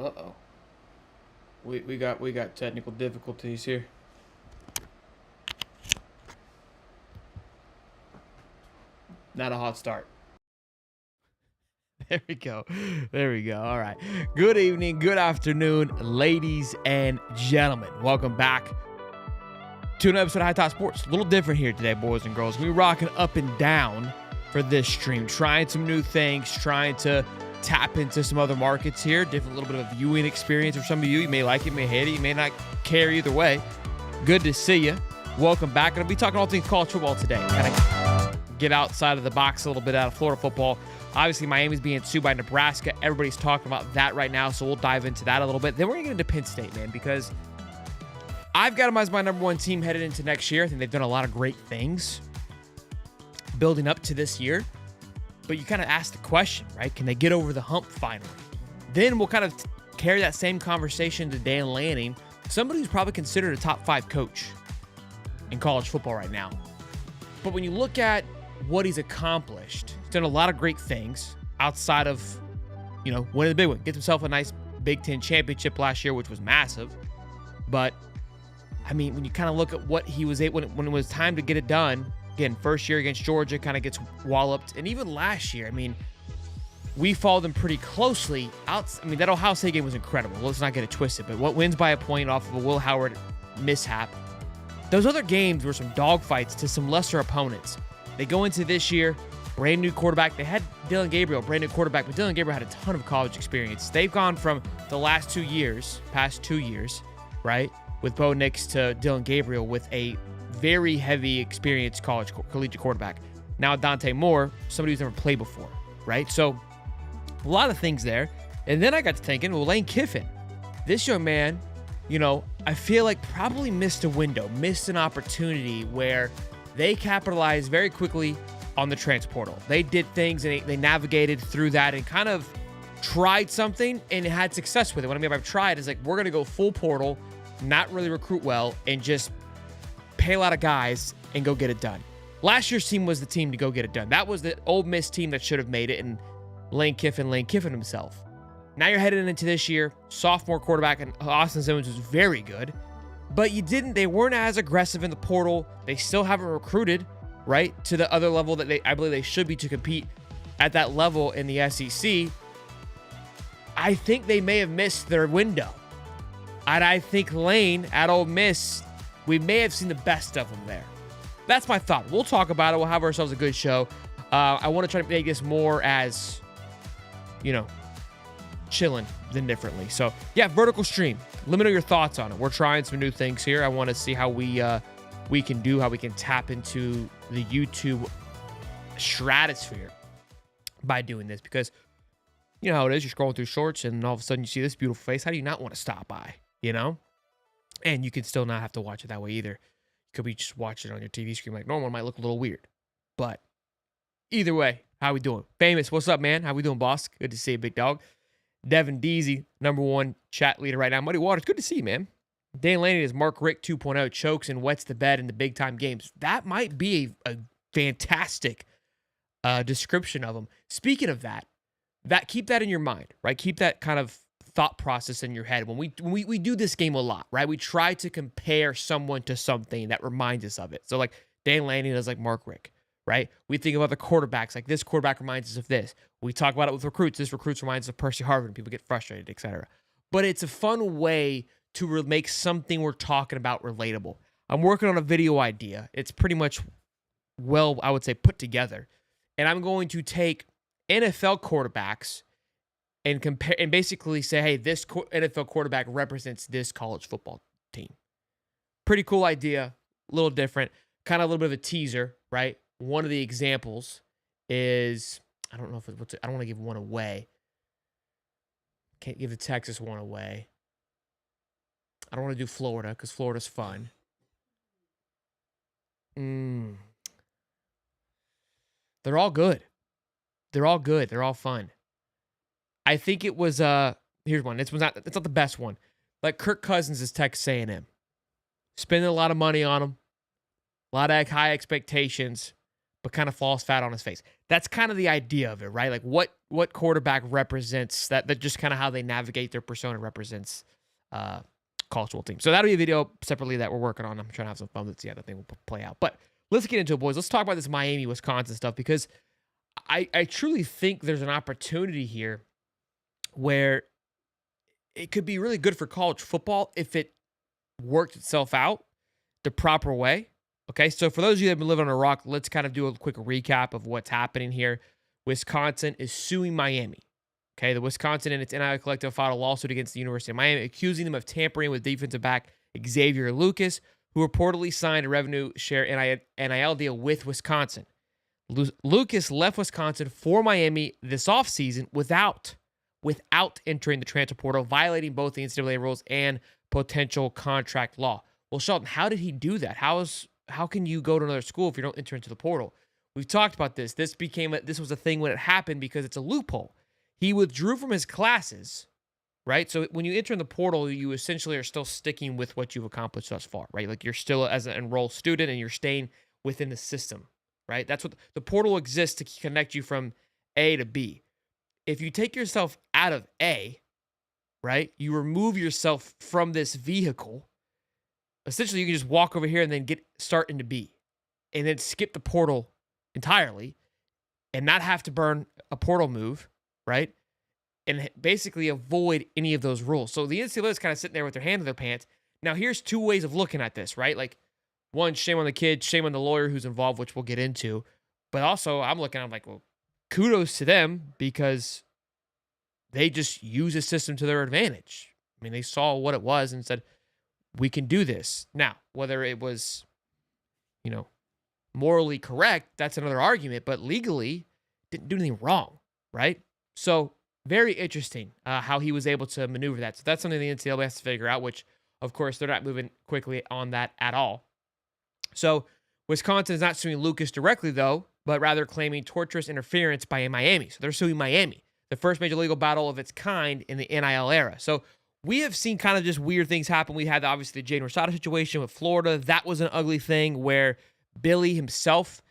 Uh-oh. We got technical difficulties here. Not a hot start. There we go. There we go. All right. Good evening, good afternoon, ladies and gentlemen. Welcome back to an episode of High Top Sports. A little different here today, boys and girls. We're rocking up and down for this stream, trying some new things, trying to tap into some other markets here. Different little bit of a viewing experience for some of you. You may like it, you may hate it, you may not care either way. Good to see you. Welcome back. Going to be talking all things college football today. Kind of get outside of the box a little bit out of Florida football. Obviously, Miami's being sued by Nebraska. Everybody's talking about that right now, so we'll dive into that a little bit. Then we're going to get into Penn State, man, because I've got them as my number one team headed into next year. I think they've done a lot of great things building up to this year. But you kind of ask the question, right? Can they get over the hump finally? Then we'll kind of carry that same conversation to Dan Lanning, somebody who's probably considered a top 5 coach in college football right now. But when you look at what he's accomplished, he's done a lot of great things outside of, winning the big one. Get himself a nice Big Ten championship last year, which was massive. But, I mean, when you kind of look at what he was able, when it was time to get it done, again, first year against Georgia, kind of gets walloped. And even last year, I mean, we followed them pretty closely. That Ohio State game was incredible. Let's not get it twisted. But what wins by a point off of a Will Howard mishap, those other games were some dogfights to some lesser opponents. They go into this year, brand new quarterback. They had Dylan Gabriel, brand new quarterback, but Dylan Gabriel had a ton of college experience. They've gone from the past 2 years, right, with Bo Nix to Dylan Gabriel with a very heavy experienced collegiate quarterback. Now Dante Moore, somebody who's never played before, right? So a lot of things there. And then I got to thinking, well, Lane Kiffin, this young man, I feel like probably missed a window, missed an opportunity where they capitalized very quickly on the transfer portal. They did things and they navigated through that and kind of tried something and had success with it. What I mean by tried is like, we're going to go full portal, not really recruit well, and just pay a lot of guys and go get it done. Last year's team was the team to go get it done. That was the Ole Miss team that should have made it, and Lane Kiffin himself. Now you're headed into this year, sophomore quarterback, and Austin Simmons was very good. But they weren't as aggressive in the portal. They still haven't recruited, right, to the other level that I believe they should be to compete at that level in the SEC. I think they may have missed their window. And I think Lane at Ole Miss, we may have seen the best of them there. That's my thought. We'll talk about it. We'll have ourselves a good show. I want to try to make this more as, chilling than differently. So, yeah, vertical stream. Let me know your thoughts on it. We're trying some new things here. I want to see how we can tap into the YouTube stratosphere by doing this, because you know how it is. You're scrolling through shorts and all of a sudden you see this beautiful face. How do you not want to stop by, And you can still not have to watch it that way either. You could be just watching it on your TV screen like normal. It might look a little weird. But either way, how we doing? Famous, what's up, man? How we doing, boss? Good to see you, big dog. Devin Deasy, number one chat leader right now. Muddy Waters, good to see you, man. Dan Lanning is Mark Richt 2.0, chokes and wets the bed in the big-time games. That might be a fantastic description of him. Speaking of that, keep that in your mind, right? Keep that kind of thought process in your head. When we do this game a lot, right? We try to compare someone to something that reminds us of it. So like Dan Lanning does like Mark Richt, right? We think of other quarterbacks, like this quarterback reminds us of this. We talk about it with recruits. This recruits reminds us of Percy Harvin. People get frustrated, etc. But it's a fun way to make something we're talking about relatable. I'm working on a video idea. It's pretty much, I would say, put together. And I'm going to take NFL quarterbacks and compare and basically say, hey, this NFL quarterback represents this college football team. Pretty cool idea, a little different, kind of a little bit of a teaser, right? One of the examples is, I don't want to give one away. Can't give the Texas one away. I don't want to do Florida because Florida's fun. They're all good. They're all good. They're all fun. I think it was here's one. It's not the best one. Like Kirk Cousins is Texas A&M. Spending a lot of money on him. A lot of high expectations. but kind of falls flat on his face. That's kind of the idea of it, right? Like what quarterback represents that just kind of how they navigate their persona represents college football team. So that'll be a video separately that we're working on. I'm trying to have some fun with see how the thing will play out. But let's get into it, boys. Let's talk about this Miami, Wisconsin stuff, because I truly think there's an opportunity here where it could be really good for college football if it worked itself out the proper way. Okay, so for those of you that have been living on a rock, let's kind of do a quick recap of what's happening here. Wisconsin is suing Miami. Okay, the Wisconsin and its NIL collective filed a lawsuit against the University of Miami, accusing them of tampering with defensive back Xavier Lucas, who reportedly signed a revenue share NIL deal with Wisconsin. Lucas left Wisconsin for Miami this offseason without entering the transfer portal, violating both the NCAA rules and potential contract law. Well, Sheldon, how did he do that? How can you go to another school if you don't enter into the portal? We've talked about this. This was a thing when it happened because it's a loophole. He withdrew from his classes, right? So when you enter in the portal, you essentially are still sticking with what you've accomplished thus far, right? Like you're still as an enrolled student and you're staying within the system, right? That's what the portal exists to connect you from A to B. If you take yourself out of A, right, you remove yourself from this vehicle. Essentially, you can just walk over here and then start into B, and then skip the portal entirely, and not have to burn a portal move, right? And basically avoid any of those rules. So the NCAA is kind of sitting there with their hand in their pants. Now, here's two ways of looking at this, right? Like, one, shame on the kid, shame on the lawyer who's involved, which we'll get into. But also, I'm like, well, kudos to them because they just use the system to their advantage. I mean, they saw what it was and said, we can do this. Now, whether it was, morally correct, that's another argument, but legally didn't do anything wrong, right? So very interesting how he was able to maneuver that. So that's something the NCAA has to figure out, which, of course, they're not moving quickly on that at all. So Wisconsin is not suing Lucas directly, though, but rather claiming torturous interference by Miami. So they're suing Miami, the first major legal battle of its kind in the NIL era. So we have seen kind of just weird things happen. We had, obviously, the Jaden Rosado situation with Florida. That was an ugly thing where Billy himself,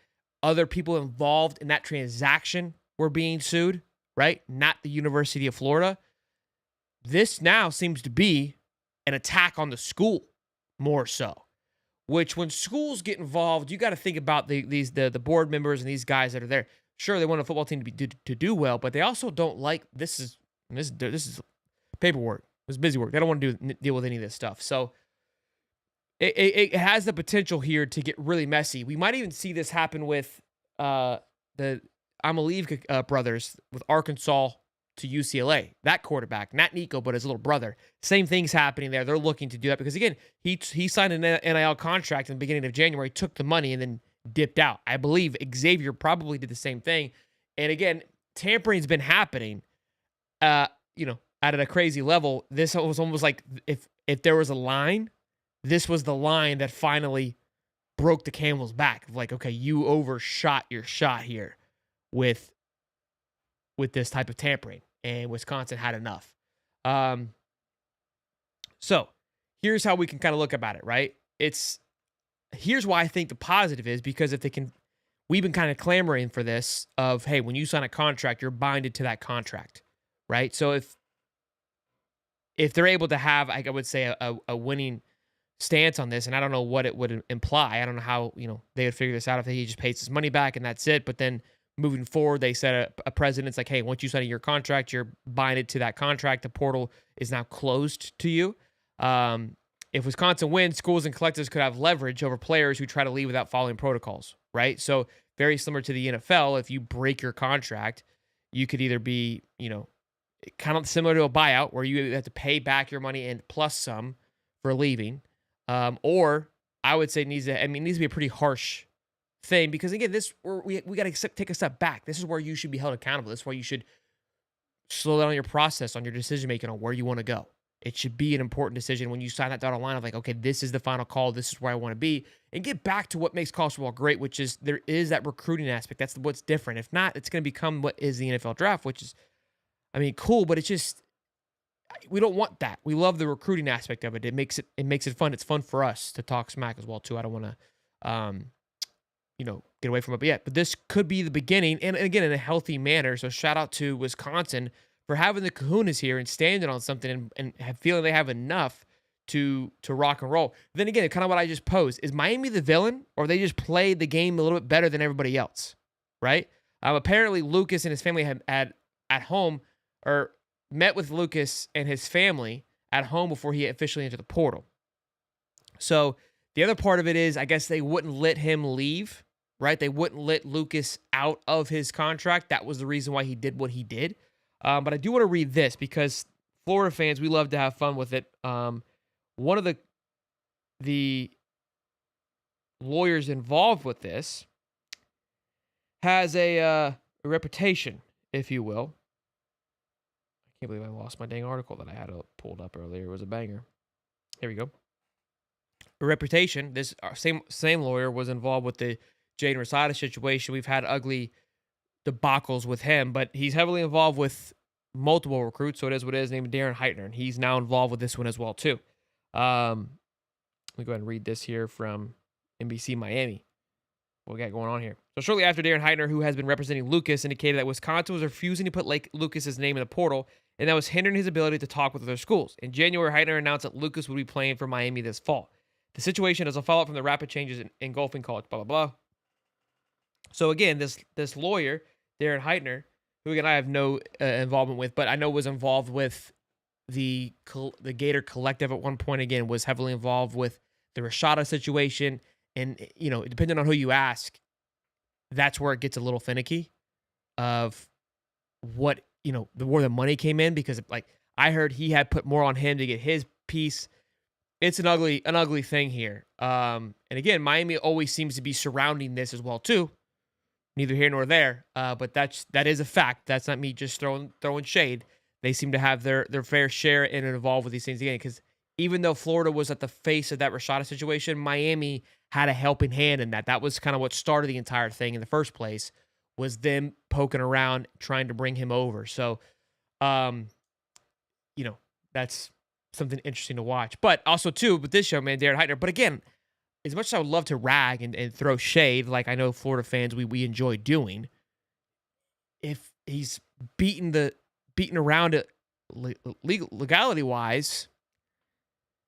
other people involved in that transaction were being sued, right? Not the University of Florida. This now seems to be an attack on the school more so, which when schools get involved, you got to think about the board members and these guys that are there. Sure, they want a football team to do well, but they also don't like this is paperwork. It's busy work. They don't want to deal with any of this stuff. So it has the potential here to get really messy. We might even see this happen with the Amaleve brothers with Arkansas to UCLA. That quarterback, not Nico, but his little brother. Same thing's happening there. They're looking to do that because, again, he signed an NIL contract in the beginning of January, took the money, and then dipped out. I believe Xavier probably did the same thing. And, again, tampering's been happening, at a crazy level. This was almost like if there was a line, this was the line that finally broke the camel's back. Like, okay, you overshot your shot here with this type of tampering, and Wisconsin had enough. So here's how we can kind of look about it, right? Here's why I think the positive is because if they can, we've been kind of clamoring for this of, hey, when you sign a contract, you're binded to that contract, right? So if they're able to have, I would say, a winning stance on this, and I don't know what it would imply. I don't know how, they would figure this out if he just pays his money back and that's it. But then moving forward, they set a precedent. Like, hey, once you sign your contract, you're binded to that contract. The portal is now closed to you. If Wisconsin wins, schools and collectives could have leverage over players who try to leave without following protocols, right? So very similar to the NFL, if you break your contract, you could either be, kind of similar to a buyout where you have to pay back your money and plus some for leaving. Or I would say it needs to be a pretty harsh thing because, again, we got to take a step back. This is where you should be held accountable. This is where you should slow down your process on your decision-making on where you want to go. It should be an important decision when you sign that dotted line of like, okay, this is the final call. This is where I want to be, and get back to what makes college football great, which is there is that recruiting aspect. That's what's different. If not, it's going to become what is the NFL draft, which is, cool, but it's just, we don't want that. We love the recruiting aspect of it. It makes it fun. It's fun for us to talk smack as well too. I don't want to get away from it yet. But this could be the beginning, and again, in a healthy manner. So shout out to Wisconsin for having the kahunas here and standing on something and feeling they have enough to rock and roll. Then again, kind of what I just posed. Is Miami the villain, or they just played the game a little bit better than everybody else, right? Apparently, Lucas and his family had at home, or met with Lucas and his family at home before he officially entered the portal. So the other part of it is, I guess they wouldn't let him leave, right? They wouldn't let Lucas out of his contract. That was the reason why he did what he did. But I do want to read this because Florida fans, we love to have fun with it. One of the lawyers involved with this has a reputation, if you will. I can't believe I lost my dang article that I had pulled up earlier. It was a banger. Here we go. A reputation. This same lawyer was involved with the Jaden Rosada situation. We've had ugly debacles with him, but he's heavily involved with multiple recruits, so it is what it is, named Darren Heitner, and he's now involved with this one as well, too. Let me go ahead and read this here from NBC Miami. What we got going on here? So shortly after, Darren Heitner, who has been representing Lucas, indicated that Wisconsin was refusing to put Lucas's name in the portal, and that was hindering his ability to talk with other schools. In January, Heitner announced that Lucas would be playing for Miami this fall. The situation is a follow-up from the rapid changes in engulfing college, blah, blah, blah. So again, this lawyer, Darren Heitner, who again I have no involvement with, but I know was involved with the Gator Collective at one point, again, was heavily involved with the Rashada situation. And, depending on who you ask, that's where it gets a little finicky of what, where the money came in, because like I heard he had put more on him to get his piece. It's an ugly thing here. And again, Miami always seems to be surrounding this as well too. Neither here nor there. But that is a fact. That's not me just throwing shade. They seem to have their fair share and involved with these things again. Because even though Florida was at the face of that Rashada situation, Miami had a helping hand in that. That was kind of what started the entire thing in the first place, was them poking around, trying to bring him over. So, that's something interesting to watch. But also, too, with this show, man, Darren Heitner. But again, as much as I would love to rag and throw shade, like I know Florida fans, we enjoy doing, if he's beating around it legality-wise,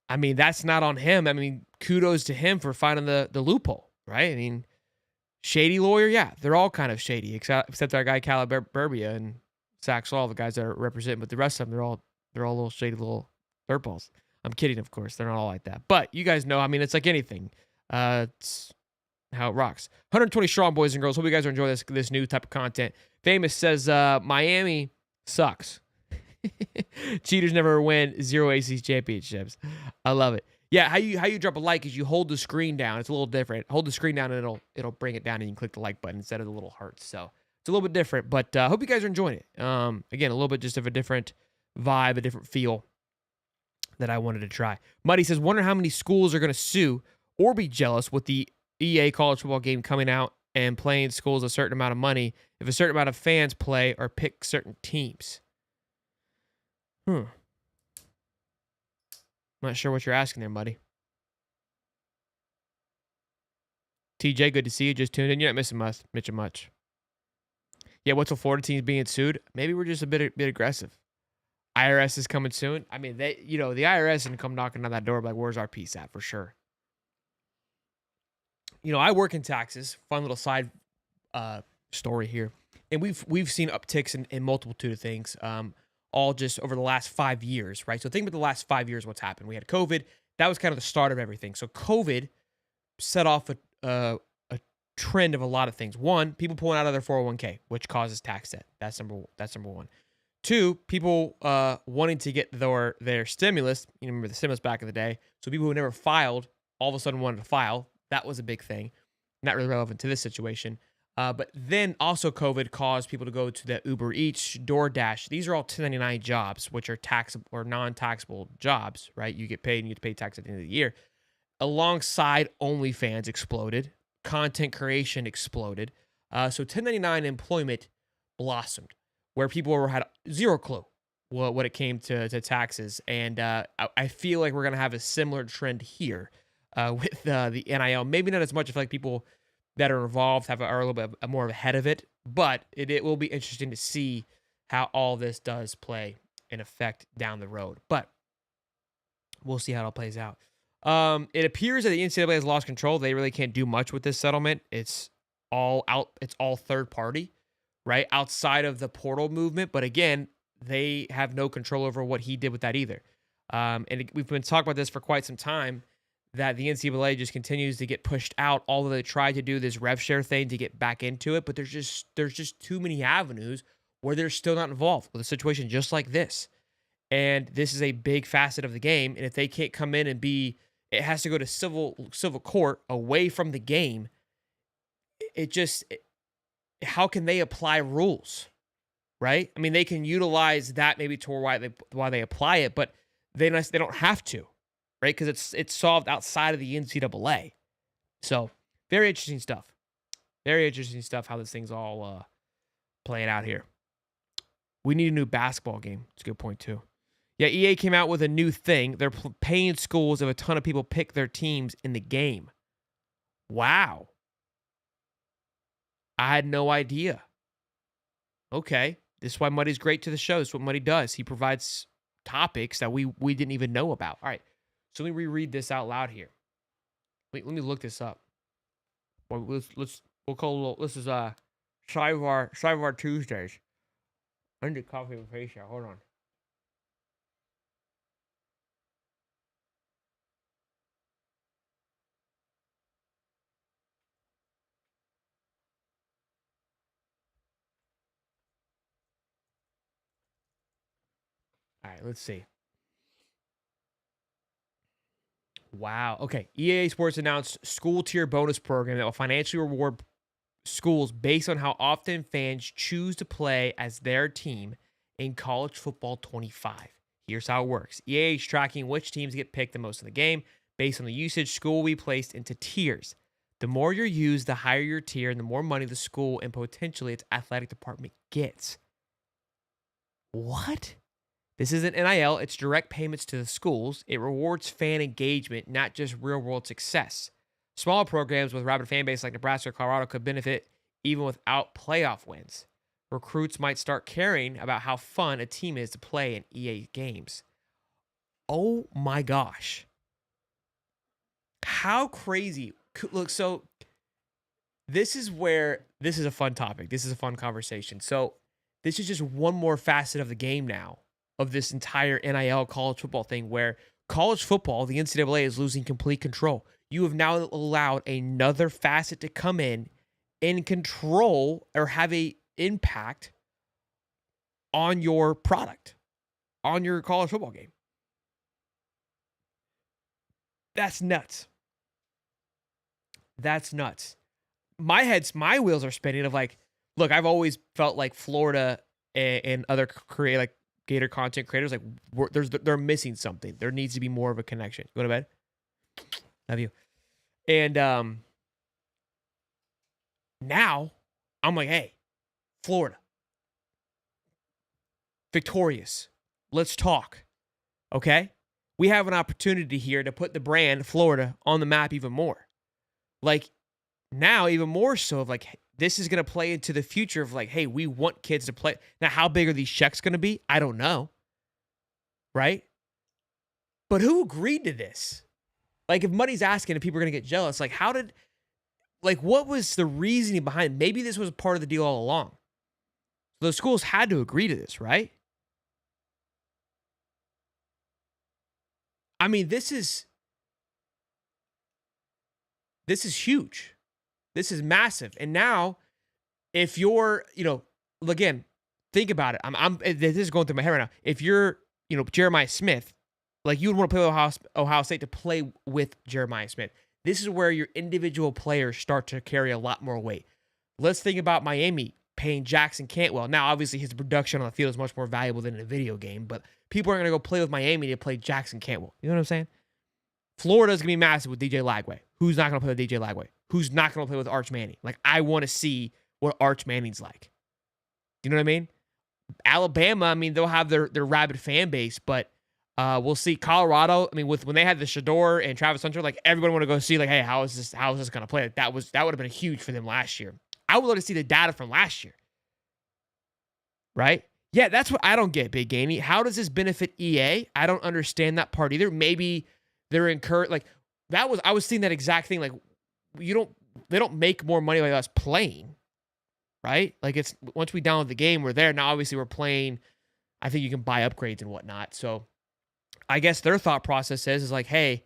I mean, that's not on him. I mean, kudos to him for finding the loophole, right? I mean, shady lawyer, yeah, they're all kind of shady, except our guy Calaburbia and Zach Saul, the guys that are representing, but the rest of them, they're all little shady little dirtballs. I'm kidding, of course. They're not all like that. But you guys know, I mean, it's like anything. It's how it rocks. 120 strong, boys and girls. Hope you guys are enjoying this new type of content. Famous says, Miami sucks. Cheaters never win 0 ACC championships. I love it. Yeah, how you drop a like is you hold the screen down. It's a little different. Hold the screen down and it'll bring it down, and you can click the like button instead of the little hearts. So it's a little bit different, but I hope you guys are enjoying it. Again, a little bit just of a different vibe, a different feel that I wanted to try. Muddy says, wonder how many schools are going to sue or be jealous with the EA college football game coming out and playing schools a certain amount of money if a certain amount of fans play or pick certain teams. Not sure what you're asking there, Muddy. TJ, good to see you. Just tuned in. You're not missing much. Yeah, what's the Florida teams being sued? Maybe we're just a bit aggressive. IRS is coming soon. I mean, the IRS can come knocking on that door, like, where's our piece at, for sure. I work in taxes. Fun little side story here. And we've seen upticks in multitude of things, all just over the last 5 years, right? So think about the last 5 years, what's happened. We had COVID. That was kind of the start of everything. So COVID set off a trend of a lot of things. One, people pulling out of their 401k, which causes tax debt. That's number one. Two, people wanting to get their stimulus. You remember the stimulus back in the day. So people who never filed all of a sudden wanted to file. That was a big thing. Not really relevant to this situation. But then also COVID caused people to go to the Uber Eats, DoorDash. These are all 1099 jobs, which are taxable or non-taxable jobs, right? You get paid and you get to pay tax at the end of the year. Alongside OnlyFans exploded. Content creation exploded. So 1099 employment blossomed, where people had zero clue when it came to taxes. And I feel like we're going to have a similar trend here with the NIL. Maybe not as much. I feel like people that are involved are a little bit more ahead of it. But it will be interesting to see how all this does play in effect down the road. But we'll see how it all plays out. It appears that the NCAA has lost control. They really can't do much with this settlement. It's all out. It's all third party, right? Outside of the portal movement. But again, they have no control over what he did with that either. We've been talking about this for quite some time, that the NCAA just continues to get pushed out, although they tried to do this rev share thing to get back into it. But there's just too many avenues where they're still not involved with a situation just like this. And this is a big facet of the game. And if they can't come in and it has to go to civil court away from the game. How can they apply rules, right? I mean, they can utilize that maybe to why they apply it, but they don't have to, right? Because it's solved outside of the NCAA. So very interesting stuff. Very interesting stuff how this thing's all playing out here. We need a new basketball game. It's a good point too. Yeah, EA came out with a new thing. They're paying schools if a ton of people pick their teams in the game. Wow. I had no idea. Okay. This is why Muddy's great to the show. This is what Muddy does. He provides topics that we didn't even know about. All right. So let me reread this out loud here. Let me look this up. We'll call this is Shivar Tuesdays. I need coffee with face here. Hold on. All right, let's see. Wow. Okay. EA Sports announced school tier bonus program that will financially reward schools based on how often fans choose to play as their team in college football 25. Here's how it works. EA is tracking which teams get picked the most in the game. Based on the usage, school will be placed into tiers. The more you're used, the higher your tier, and the more money the school and potentially its athletic department gets. What? This isn't NIL, it's direct payments to the schools. It rewards fan engagement, not just real-world success. Smaller programs with rabid fan base like Nebraska or Colorado could benefit even without playoff wins. Recruits might start caring about how fun a team is to play in EA games. Oh my gosh. How crazy. Look, so this is a fun topic. This is a fun conversation. So this is just one more facet of the game now, of this entire NIL college football thing, where college football, the NCAA, is losing complete control. You have now allowed another facet to come in and control or have a impact on your product, on your college football game. That's nuts. That's nuts. My wheels are spinning of like, look, I've always felt like Florida and other Gator content creators, like they're missing something. There needs to be more of a connection. Go to bed. Love you. And now I'm like, hey, Florida, victorious. Let's talk. Okay? We have an opportunity here to put the brand Florida on the map even more. Like now, even more so of like, this is going to play into the future of like, hey, we want kids to play. Now, how big are these checks going to be? I don't know. Right? But who agreed to this? Like, if Muddy's asking if people are going to get jealous, like, what was the reasoning behind it? Maybe this was part of the deal all along. The schools had to agree to this, right? I mean, this is huge. This is massive. And now, if you're, again, think about it. This is going through my head right now. If you're, Jeremiah Smith, like you would want to play with Ohio State to play with Jeremiah Smith. This is where your individual players start to carry a lot more weight. Let's think about Miami paying Jackson Cantwell. Now, obviously, his production on the field is much more valuable than in a video game, but people aren't going to go play with Miami to play Jackson Cantwell. You know what I'm saying? Florida's going to be massive with DJ Lagway. Who's not going to play with DJ Lagway? Who's not going to play with Arch Manning? Like, I want to see what Arch Manning's like. Do you know what I mean? Alabama, I mean, they'll have their rabid fan base, but We'll see Colorado. I mean, when they had the Shador and Travis Hunter, like everyone want to go see, like, hey, how is this going to play? Like that would have been huge for them last year. I would love to see the data from last year, right? Yeah, that's what I don't get, Big Gainey. How does this benefit EA? I don't understand that part either. Maybe they're encouraged. Like I was seeing that exact thing. Like they don't make more money by us playing, right? Like it's once we download the game, we're there. Now obviously we're playing. I think you can buy upgrades and whatnot. So I guess their thought process is like, hey,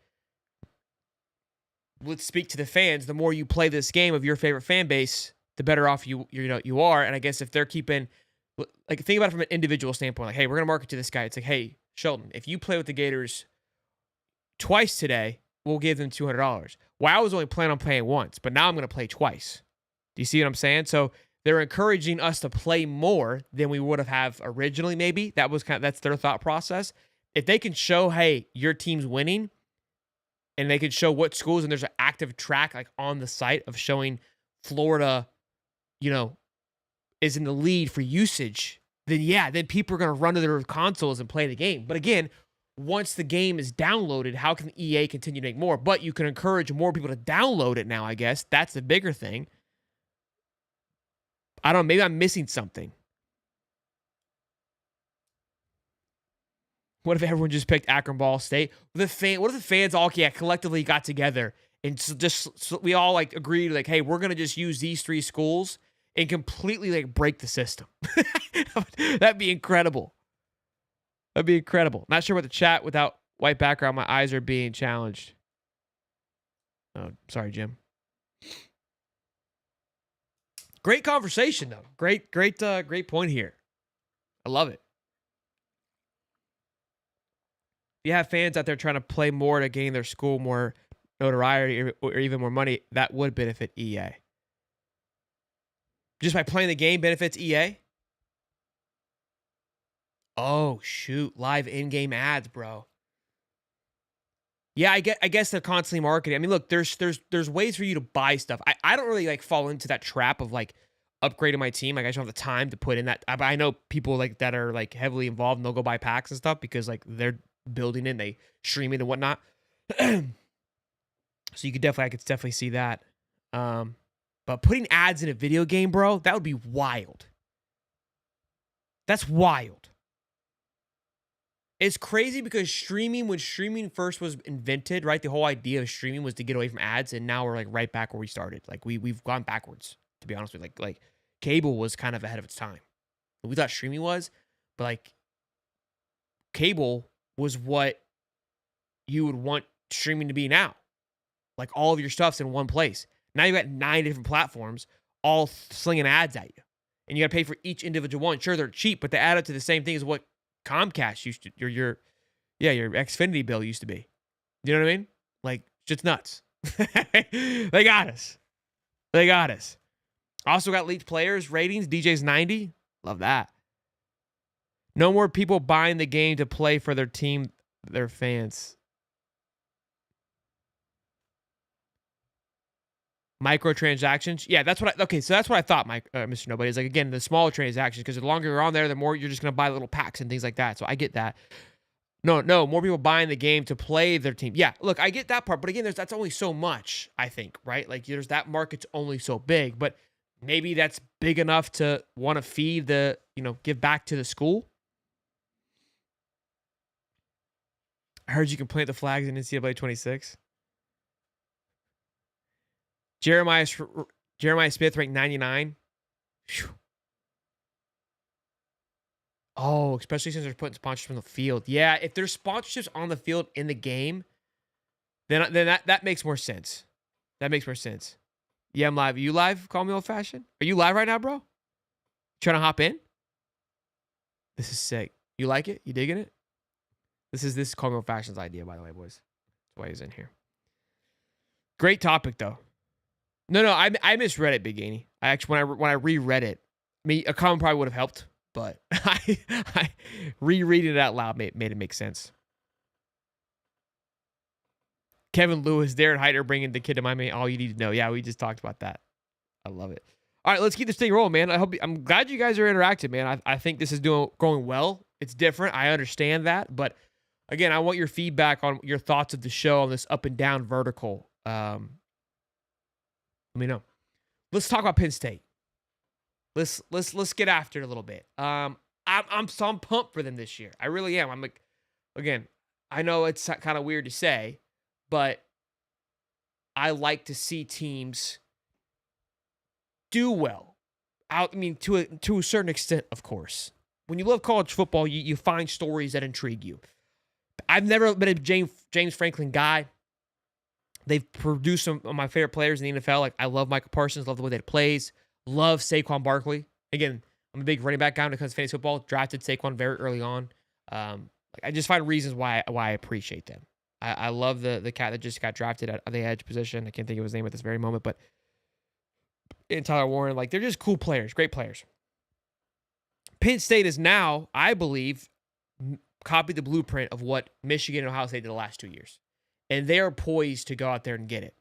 let's speak to the fans. The more you play this game of your favorite fan base, the better off you are. And I guess if they're keeping, like, think about it from an individual standpoint, like, hey, we're gonna market to this guy. It's like, hey, Sheldon, if you play with the Gators twice today, we'll give them $200. Well, I was only planning on playing once, but now I'm gonna play twice. Do you see what I'm saying? So they're encouraging us to play more than we would have originally. Maybe that's their thought process. If they can show, hey, your team's winning, and they can show what schools, and there's an active track like on the site of showing Florida, is in the lead for usage, then people are going to run to their consoles and play the game. But again, once the game is downloaded, how can EA continue to make more? But you can encourage more people to download it now, I guess. That's the bigger thing. I don't know. Maybe I'm missing something. What if everyone just picked Akron Ball State? What if the fans all collectively got together and we all like agreed, like, hey, we're gonna just use these three schools and completely like break the system? That'd be incredible. That'd be incredible. Not sure what the chat without white background. My eyes are being challenged. Oh, sorry, Jim. Great conversation though. Great point here. I love it. If you have fans out there trying to play more to gain their school more notoriety or even more money, that would benefit EA. Just by playing the game benefits EA? Oh, shoot. Live in-game ads, bro. Yeah, I guess they're constantly marketing. I mean, look, there's ways for you to buy stuff. I don't really like fall into that trap of like upgrading my team. Like I just don't have the time to put in that. I know people like that are like heavily involved and they'll go buy packs and stuff because like they're building it and they stream it and whatnot. So I could definitely see that. But putting ads in a video game, bro, that would be wild. That's wild. It's crazy because when streaming first was invented, right? The whole idea of streaming was to get away from ads, and now we're like right back where we started. Like we've gone backwards, to be honest with you. Like cable was kind of ahead of its time. We thought streaming was, but like cable was what you would want streaming to be now. Like all of your stuff's in one place. Now you've got 9 different platforms all slinging ads at you. And you got to pay for each individual one. Sure, they're cheap, but they add up to the same thing as what Comcast used to, your Xfinity bill used to be. You know what I mean? Like, just nuts. They got us. Also got leaked players ratings. DJ's 90. Love that. No more people buying the game to play for their team, their fans. Microtransactions. Yeah, that's what I thought, Mr. Nobody. Is like, again, the smaller transactions, because the longer you're on there, the more you're just going to buy little packs and things like that. So I get that. No, more people buying the game to play their team. Yeah, look, I get that part. But again, that's only so much, I think, right? Like, there's that market's only so big. But maybe that's big enough to want to feed give back to the school. I heard you can plant the flags in NCAA 26. Jeremiah Smith ranked 99. Whew. Oh, especially since they're putting sponsorships on the field. Yeah, if there's sponsorships on the field in the game, then that makes more sense. That makes more sense. Yeah, I'm live. Are you live? Call me old fashioned. Are you live right now, bro? Trying to hop in? This is sick. You like it? You digging it? This is Call me old fashioned's idea, by the way, boys. That's why he's in here. Great topic, though. No, I misread it, Big Gainey. I actually, when I reread it, a comment probably would have helped, but I rereading it out loud made it make sense. Kevin Lewis, Darren Hyder bringing the kid to Miami. All you need to know. Yeah, we just talked about that. I love it. All right, let's keep this thing rolling, man. I'm glad you guys are interactive, man. I think this is going well. It's different. I understand that, but again, I want your feedback on your thoughts of the show on this up and down vertical. Let me know. Let's talk about Penn State. Let's get after it a little bit. I'm pumped for them this year. I really am. I'm like, again, I know it's kind of weird to say, but I like to see teams do well. To a certain extent, of course. When you love college football, you find stories that intrigue you. I've never been a James Franklin guy. They've produced some of my favorite players in the NFL. Like, I love Michael Parsons, love the way that he plays, love Saquon Barkley. Again, I'm a big running back guy when it comes to fantasy football. Drafted Saquon very early on. I just find reasons why I appreciate them. I love the cat that just got drafted at the edge position. I can't think of his name at this very moment, but and Tyler Warren, like, they're just cool players, great players. Penn State is now, I believe, copied the blueprint of what Michigan and Ohio State did the last 2 years. And they are poised to go out there and get it.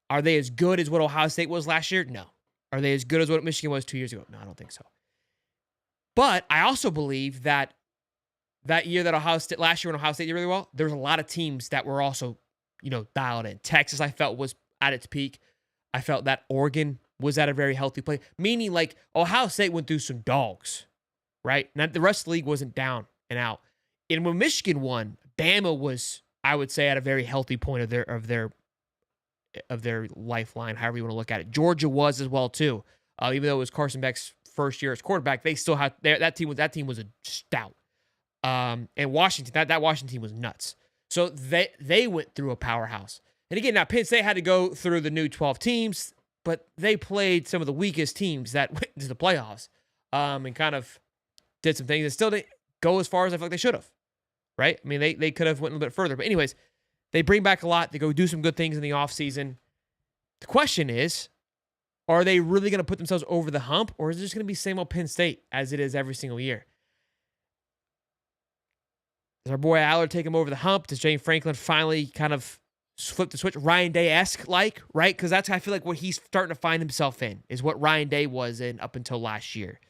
Are they as good as what Ohio State was last year? No. Are they as good as what Michigan was 2 years ago? No, I don't think so. But I also believe that year that last year when Ohio State did really well, there was a lot of teams that were also, dialed in. Texas, I felt, was at its peak. I felt that Oregon was at a very healthy place. Meaning, like, Ohio State went through some dogs, right? Now, the rest of the league wasn't down and out. And when Michigan won, Bama was, I would say, at a very healthy point of their lifeline, however you want to look at it. Georgia was as well too. Even though it was Carson Beck's first year as quarterback, they still had that team was a stout. And Washington, that Washington team was nuts. So they went through a powerhouse. And again, now Penn State had to go through the new 12 teams, but they played some of the weakest teams that went into the playoffs, and kind of did some things that still didn't go as far as I feel like they should have. Right? I mean, they could have went a little bit further. But anyways, they bring back a lot. They go do some good things in the offseason. The question is, are they really going to put themselves over the hump, or is it just going to be same old Penn State as it is every single year? Does our boy Allard take him over the hump? Does James Franklin finally kind of flip the switch? Ryan Day-esque, like, right? Because that's, I feel like, what he's starting to find himself in, is what Ryan Day was in up until last year.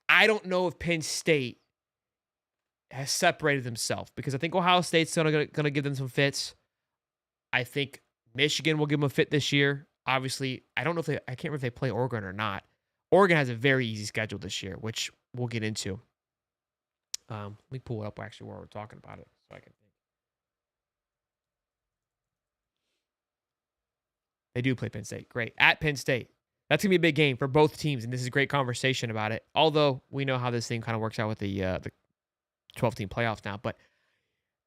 I don't know if Penn State has separated themselves, because I think Ohio State's going to give them some fits. I think Michigan will give them a fit this year. Obviously, I can't remember if they play Oregon or not. Oregon has a very easy schedule this year, which we'll get into. Let me pull it up actually while we're talking about it so I can think. They do play Penn State. Great. At Penn State. That's going to be a big game for both teams, and this is a great conversation about it. Although we know how this thing kind of works out with the 12-team playoffs now. But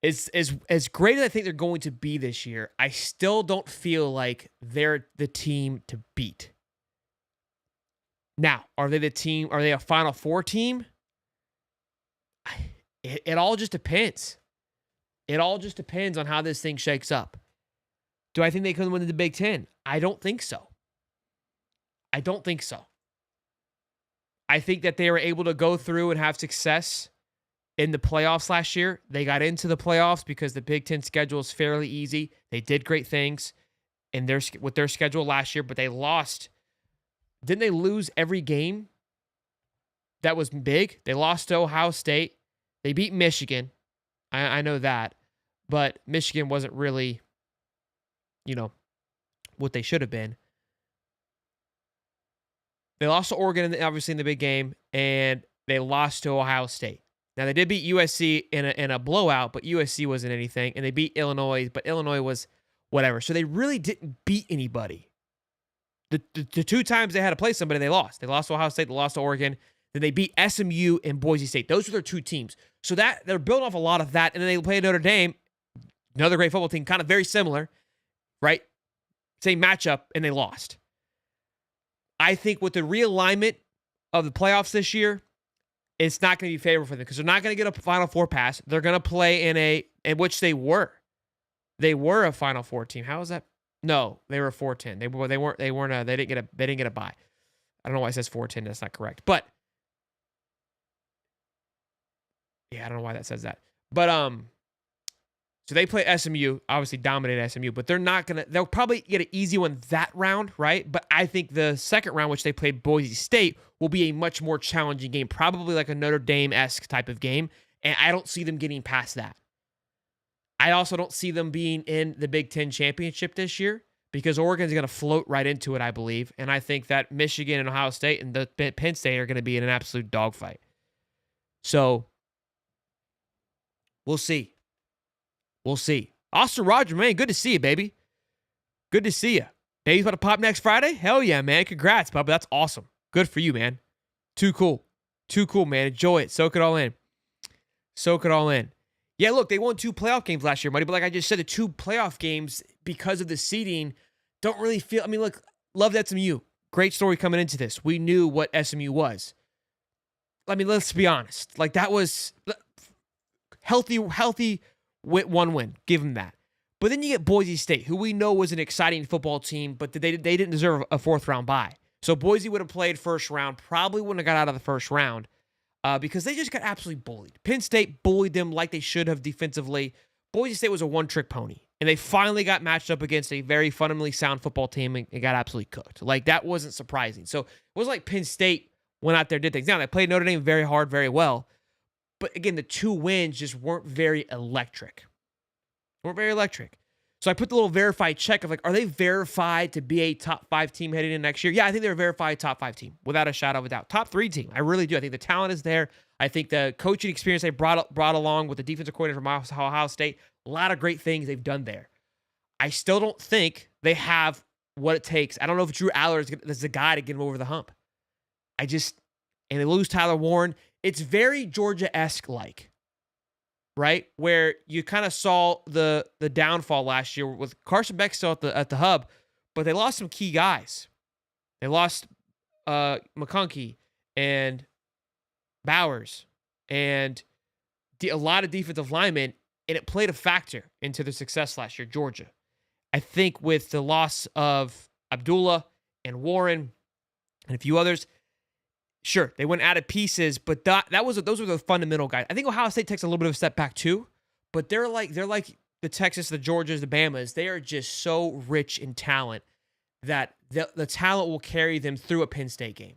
as great as I think they're going to be this year, I still don't feel like they're the team to beat. Now, are they the team? Are they a Final Four team? It all just depends. It all just depends on how this thing shakes up. Do I think they can win the Big Ten? I don't think so. I think that they were able to go through and have success in the playoffs last year. They got into the playoffs because the Big Ten schedule is fairly easy. They did great things with their schedule last year, but they lost. Didn't they lose every game that was big? They lost to Ohio State. They beat Michigan. I know that. But Michigan wasn't really, what they should have been. They lost to Oregon, obviously, in the big game, and they lost to Ohio State. Now, they did beat USC in a blowout, but USC wasn't anything. And they beat Illinois, but Illinois was whatever. So they really didn't beat anybody. The two times they had to play somebody, they lost. They lost to Ohio State, they lost to Oregon. Then they beat SMU and Boise State. Those were their two teams. So that they're building off a lot of that. And then they played Notre Dame, another great football team, kind of very similar, right? Same matchup, and they lost. I think with the realignment of the playoffs this year, it's not going to be favorable for them because they're not going to get a Final Four pass. They're going to play in which they were. They were a Final Four team. How is that? No, they were a 4-10. They didn't get a bye. I don't know why it says 4-10. That's not correct. But yeah, I don't know why that says that. But so they play SMU, obviously dominated SMU, but they'll probably get an easy one that round, right? But I think the second round, which they played Boise State, will be a much more challenging game, probably like a Notre Dame-esque type of game. And I don't see them getting past that. I also don't see them being in the Big Ten championship this year because Oregon's going to float right into it, I believe. And I think that Michigan and Ohio State and the Penn State are going to be in an absolute dogfight. So we'll see. We'll see. Austin Roger, man, good to see you, baby. Good to see you. Baby's about to pop next Friday? Hell yeah, man. Congrats, Bubba. That's awesome. Good for you, man. Too cool. Too cool, man. Enjoy it. Soak it all in. Soak it all in. Yeah, look, they won 2 playoff games last year, buddy. But like I just said, the 2 playoff games, because of the seeding, don't really feel... I mean, look, loved SMU. Great story coming into this. We knew what SMU was. I mean, let's be honest. Like, that was healthy one win. Give them that. But then you get Boise State, who we know was an exciting football team, but they didn't deserve a 4th-round bye. So Boise would have played first round, probably wouldn't have got out of the first round because they just got absolutely bullied. Penn State bullied them like they should have defensively. Boise State was a one-trick pony, and they finally got matched up against a very fundamentally sound football team and got absolutely cooked. Like, that wasn't surprising. So it wasn't like Penn State went out there and did things. Now, they played Notre Dame very hard, very well. But again, the 2 wins just weren't very electric. So I put the little verified check of like, are they verified to be a top 5 team heading in next year? Yeah, I think they're a verified top 5 team, without a shadow of a doubt. Top 3 team. I really do. I think the talent is there. I think the coaching experience they brought along with the defensive coordinator from Ohio State, a lot of great things they've done there. I still don't think they have what it takes. I don't know if Drew Aller is the guy to get him over the hump. And they lose Tyler Warren. It's very Georgia-esque like. Right? Where you kind of saw the downfall last year with Carson Beck still at the hub, but they lost some key guys. They lost McConkey and Bowers and a lot of defensive linemen, and it played a factor into their success last year, Georgia. I think with the loss of Abdullah and Warren and a few others, sure, they went out of pieces, but those were the fundamental guys. I think Ohio State takes a little bit of a step back too, but they're like the Texas, the Georgias, the Bamas. They are just so rich in talent that the talent will carry them through a Penn State game.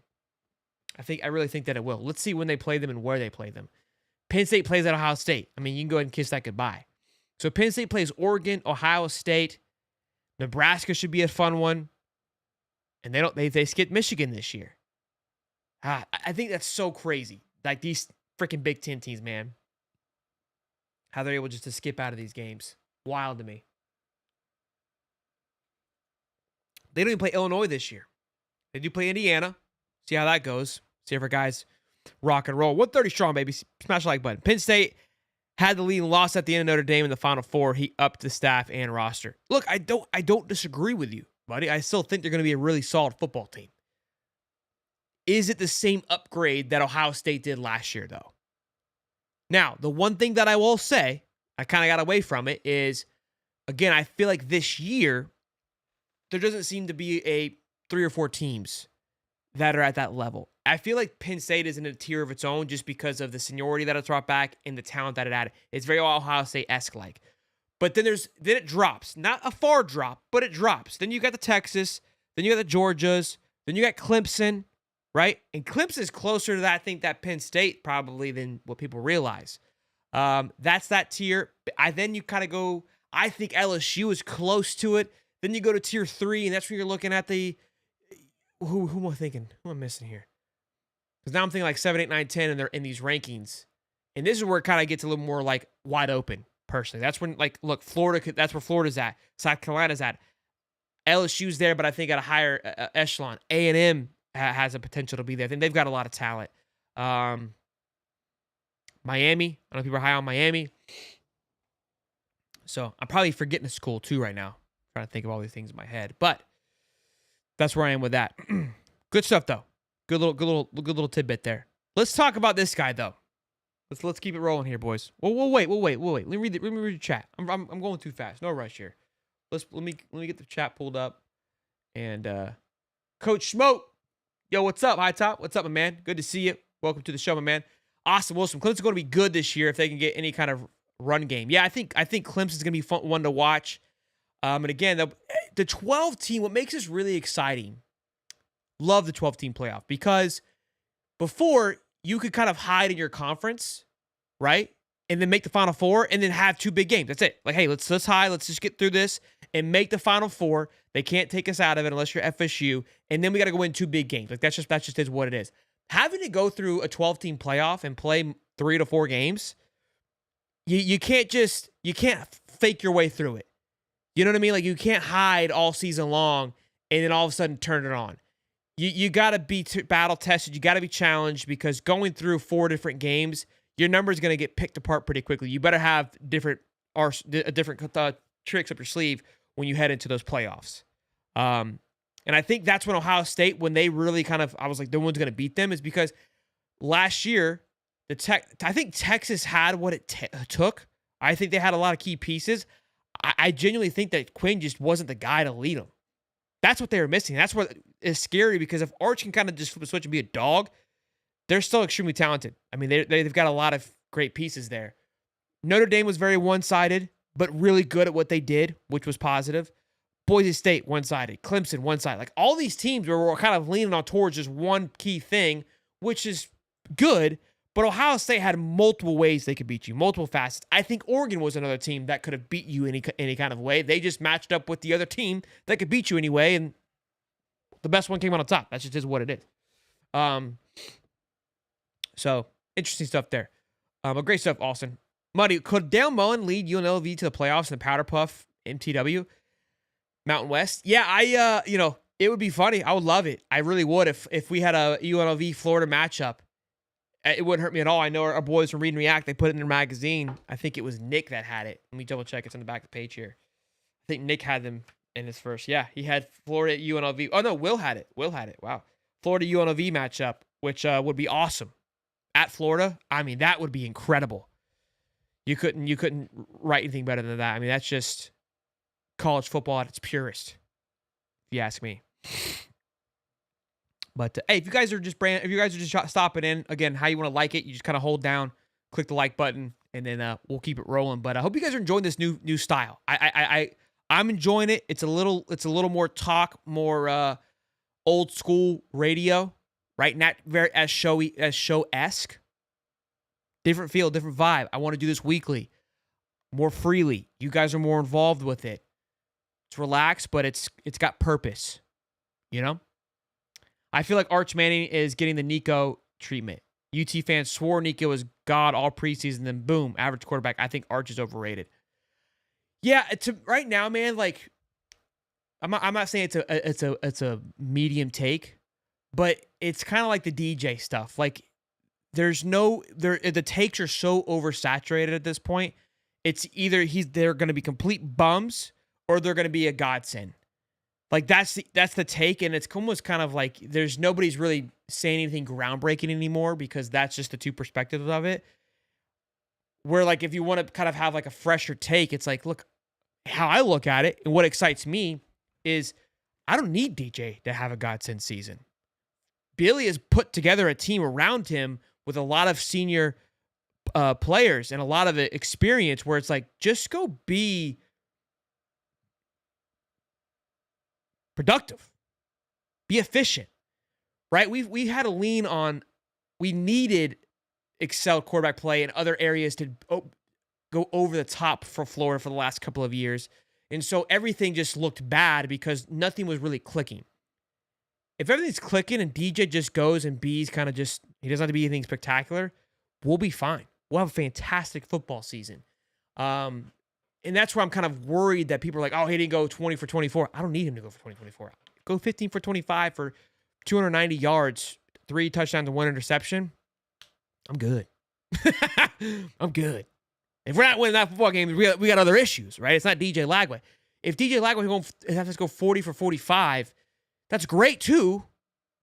I really think that it will. Let's see when they play them and where they play them. Penn State plays at Ohio State. I mean, you can go ahead and kiss that goodbye. So Penn State plays Oregon, Ohio State, Nebraska should be a fun one, and they skipped Michigan this year. I think that's so crazy. Like these freaking Big Ten teams, man. How they're able just to skip out of these games. Wild to me. They don't even play Illinois this year. They do play Indiana. See how that goes. See if our guys rock and roll. 130 strong, baby. Smash the like button. Penn State had the lead and lost at the end of Notre Dame in the Final Four. He upped the staff and roster. Look, I don't disagree with you, buddy. I still think they're going to be a really solid football team. Is it the same upgrade that Ohio State did last year, though? Now, the one thing that I will say, I kind of got away from it, is, again, I feel like this year, there doesn't seem to be a 3 or 4 teams that are at that level. I feel like Penn State is in a tier of its own just because of the seniority that it's brought back and the talent that it added. It's very Ohio State-esque like. But then it drops. Not a far drop, but it drops. Then you got the Texas, then you got the Georgias, then you got Clemson, right? And Clemson's closer to that, I think, that Penn State probably than what people realize. That's that tier. Then you kind of go, I think LSU is close to it. Then you go to tier 3, and that's where you're looking at the, who am I thinking? Who am I missing here? Because now I'm thinking like 7, 8, 9, 10, and they're in these rankings. And this is where it kind of gets a little more like wide open, personally. That's when, like, look, Florida, that's where Florida's at. South Carolina's at. LSU's there, but I think at a higher echelon. A&M has a potential to be there. I think they've got a lot of talent. Miami. I know people are high on Miami. So I'm probably forgetting a school too right now. Trying to think of all these things in my head. But that's where I am with that. Good stuff though. Good little tidbit there. Let's talk about this guy though. Let's keep it rolling here, boys. We'll wait. Let me read the chat. I'm going too fast. No rush here. Let me get the chat pulled up. And Coach Smoke. Yo, what's up, High Top? What's up, my man? Good to see you. Welcome to the show, my man. Austin Wilson. Clemson's going to be good this year if they can get any kind of run game. Yeah, I think Clemson's going to be fun one to watch. And again, the 12 team, what makes this really exciting, love the 12 team playoff, because before you could kind of hide in your conference right? And then make the Final Four and then have 2 big games. That's it. Like, hey, let's just get through this and make the Final Four. They can't take us out of it unless you're FSU. And then we got to go win 2 big games. Like, that's just is what it is. Having to go through a 12-team playoff and play 3 to 4 games, you can't fake your way through it. You know what I mean? Like, you can't hide all season long and then all of a sudden turn it on. You got to be battle tested. You got to be challenged, because going through 4 different games, your number is going to get picked apart pretty quickly. You better have different tricks up your sleeve when you head into those playoffs. And I think that's when Ohio State, when they really I was like, no one's going to beat them, is because last year, I think Texas had what it took. I think they had a lot of key pieces. I genuinely think that Quinn just wasn't the guy to lead them. That's what they were missing. That's what is scary, because if Arch can kind of just flip a switch and be a dog, they're still extremely talented. I mean, they've got a lot of great pieces there. Notre Dame was very one-sided, but really good at what they did, which was positive. Boise State, one-sided. Clemson, one-sided. Like, all these teams were kind of leaning on towards just one key thing, which is good, but Ohio State had multiple ways they could beat you, multiple facets. I think Oregon was another team that could have beat you any kind of way. They just matched up with the other team that could beat you anyway, and the best one came out on top. That just is what it is. So, interesting stuff there. But great stuff, Austin. Muddy, could Dale Mullen lead UNLV to the playoffs in the Powder Puff MTW Mountain West? Yeah, it would be funny. I would love it. I really would if we had a UNLV Florida matchup. It wouldn't hurt me at all. I know our boys from Read and React, they put it in their magazine. I think it was Nick that had it. Let me double check. It's on the back of the page here. I think Nick had them in his first. Yeah, he had Florida at UNLV. Oh, no, Will had it. Wow. Florida UNLV matchup, which would be awesome. At Florida, I mean, that would be incredible. You couldn't write anything better than that. I mean, that's just college football at its purest, if you ask me. But hey, if you guys are just stopping in, again, how you want to like it, you just kind of hold down, click the like button, and then we'll keep it rolling. But I hope you guys are enjoying this new style. I'm enjoying it. It's a little more talk, more old school radio, right? Not very as show-esque. Different feel, different vibe. I want to do this weekly, more freely. You guys are more involved with it. It's relaxed, but it's got purpose. You know? I feel like Arch Manning is getting the Nico treatment. UT fans swore Nico was God all preseason, then boom, average quarterback. I think Arch is overrated. Yeah, right now, man. Like, I'm not saying it's a medium take, but it's kind of like the DJ stuff. Like, the takes are so oversaturated at this point. It's either they're going to be complete bums or they're going to be a godsend. Like, that's the take, and it's almost kind of like nobody's really saying anything groundbreaking anymore, because that's just the two perspectives of it. Where, like, if you want to kind of have like a fresher take, it's like, look, how I look at it and what excites me is I don't need DJ to have a godsend season. Billy has put together a team around him with a lot of senior players and a lot of experience, where it's like, just go be productive, be efficient, right? We had to lean on, we needed excel quarterback play in other areas to go over the top for Florida for the last couple of years. And so everything just looked bad because nothing was really clicking. If everything's clicking and DJ just goes and B's kind of just, he doesn't have to be anything spectacular, we'll be fine. We'll have a fantastic football season. And that's where I'm kind of worried that people are like, oh, he didn't go 20 for 24. I don't need him to go for 20-24. Go 15 for 25 for 290 yards, 3 touchdowns and 1 interception. I'm good. I'm good. If we're not winning that football game, we got other issues, right? It's not DJ Lagway. If DJ Lagway has to go 40 for 45, that's great too,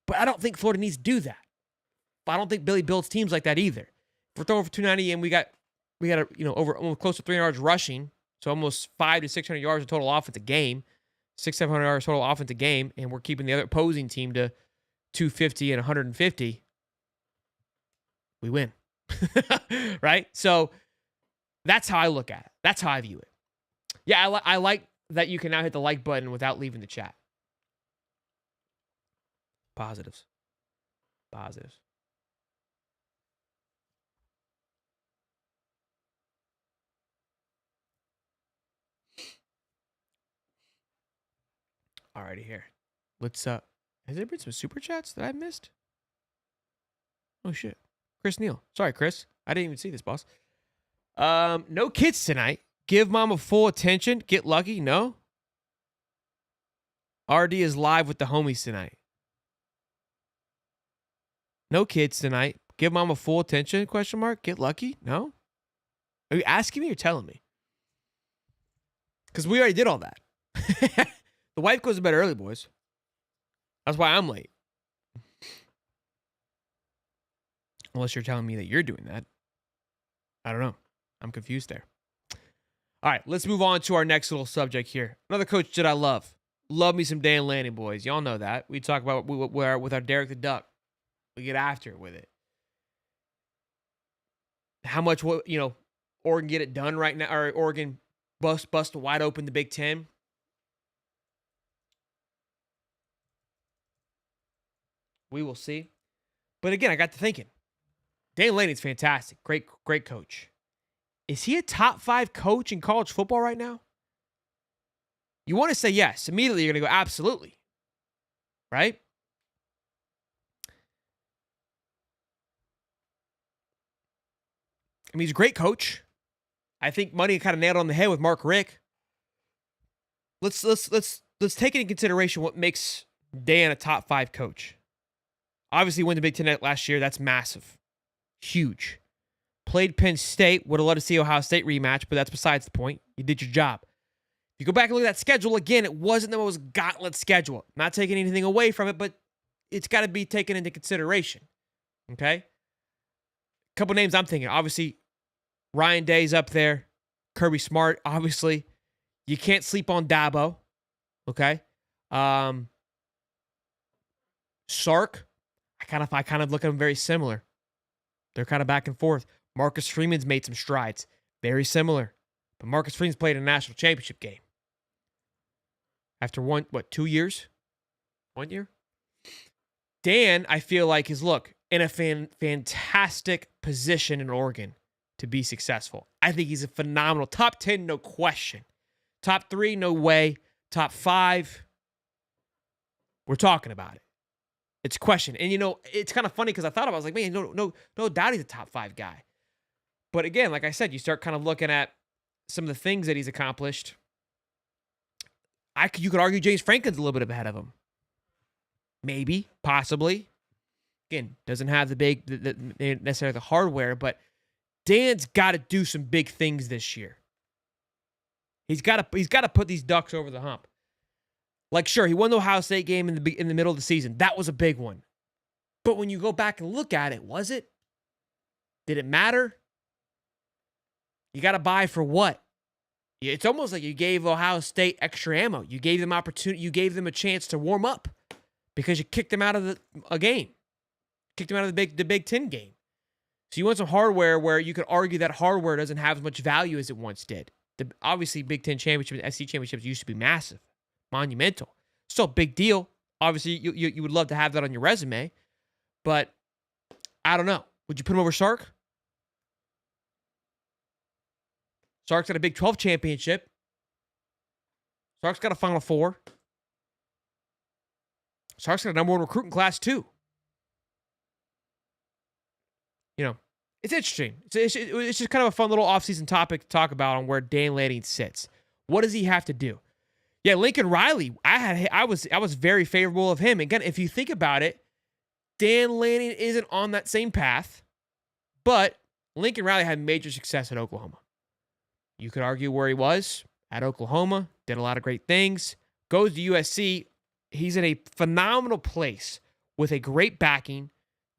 but I don't think Florida needs to do that. But I don't think Billy builds teams like that either. If we're throwing for 290 and we got over almost close to 300 yards rushing, so almost 500 to 600 yards of total offense a game, 600-700 yards total offense a game, and we're keeping the other opposing team to 250 and 150, we win. Right? So that's how I look at it. That's how I view it. Yeah, I like that you can now hit the like button without leaving the chat. Positives. Alrighty, here. Let's, has there been some super chats that I missed? Oh, shit. Chris Neal. Sorry, Chris. I didn't even see this, boss. No kids tonight. Give mama full attention. Get lucky. No. RD is live with the homies tonight. No kids tonight. Give mama full attention? Question mark. Get lucky. No. Are you asking me or telling me? Because we already did all that. The wife goes to bed early, boys. That's why I'm late. Unless you're telling me that you're doing that. I don't know. I'm confused there. All right, let's move on to our next little subject here. Another coach that I love. Love me some Dan Lanning, boys. Y'all know that. We talk about with our Derek the Duck. We get after it with it. How much, Oregon get it done right now, or Oregon bust wide open the Big Ten. We will see. But again, I got to thinking. Dan Lanning's fantastic. Great coach. Is he a top 5 coach in college football right now? You want to say yes. Immediately, you're going to go, absolutely. Right? I mean, he's a great coach. I think Money kind of nailed it on the head with Mark Richt. Let's take into consideration what makes Dan a top 5 coach. Obviously, won the Big Ten last year. That's massive. Huge. Played Penn State. Would have loved to see Ohio State rematch, but that's besides the point. You did your job. If you go back and look at that schedule, again, it wasn't the most gauntlet schedule. Not taking anything away from it, but it's got to be taken into consideration. Okay? A couple names I'm thinking. Obviously, Ryan Day's up there. Kirby Smart, obviously. You can't sleep on Dabo. Okay? Sark. I kind of look at them very similar. They're kind of back and forth. Marcus Freeman's made some strides. Very similar. But Marcus Freeman's played in a national championship game. After 2 years? 1 year? Dan, I feel like, is, in a fantastic position in Oregon to be successful. I think he's a phenomenal. Top 10, no question. Top 3, no way. Top 5, we're talking about it. It's a question. And, it's kind of funny because I thought about it. I was like, man, no doubt he's a top 5 guy. But again, like I said, you start kind of looking at some of the things that he's accomplished. You could argue James Franklin's a little bit ahead of him. Maybe, possibly. Again, doesn't have necessarily the hardware, but Dan's got to do some big things this year. He's got to put these Ducks over the hump. Sure, he won the Ohio State game in the middle of the season. That was a big one. But when you go back and look at it, was it? Did it matter? You got to buy for what? It's almost like you gave Ohio State extra ammo. You gave them opportunity. You gave them a chance to warm up because you kicked them out of a game. Kicked them out of the Big Ten game. So you want some hardware where you could argue that hardware doesn't have as much value as it once did. Obviously, Big Ten championship and SEC championships used to be massive. Monumental. Still a big deal. Obviously, you would love to have that on your resume, but I don't know. Would you put him over Sark? Sark's got a Big 12 championship. Sark's got a Final Four. Sark's got a number 1 recruiting class too. It's interesting. It's just kind of a fun little offseason topic to talk about on where Dan Lanning sits. What does he have to do? Yeah, Lincoln Riley, I was very favorable of him. Again, if you think about it, Dan Lanning isn't on that same path, but Lincoln Riley had major success at Oklahoma. You could argue where he was at Oklahoma, did a lot of great things, goes to USC. He's in a phenomenal place with a great backing,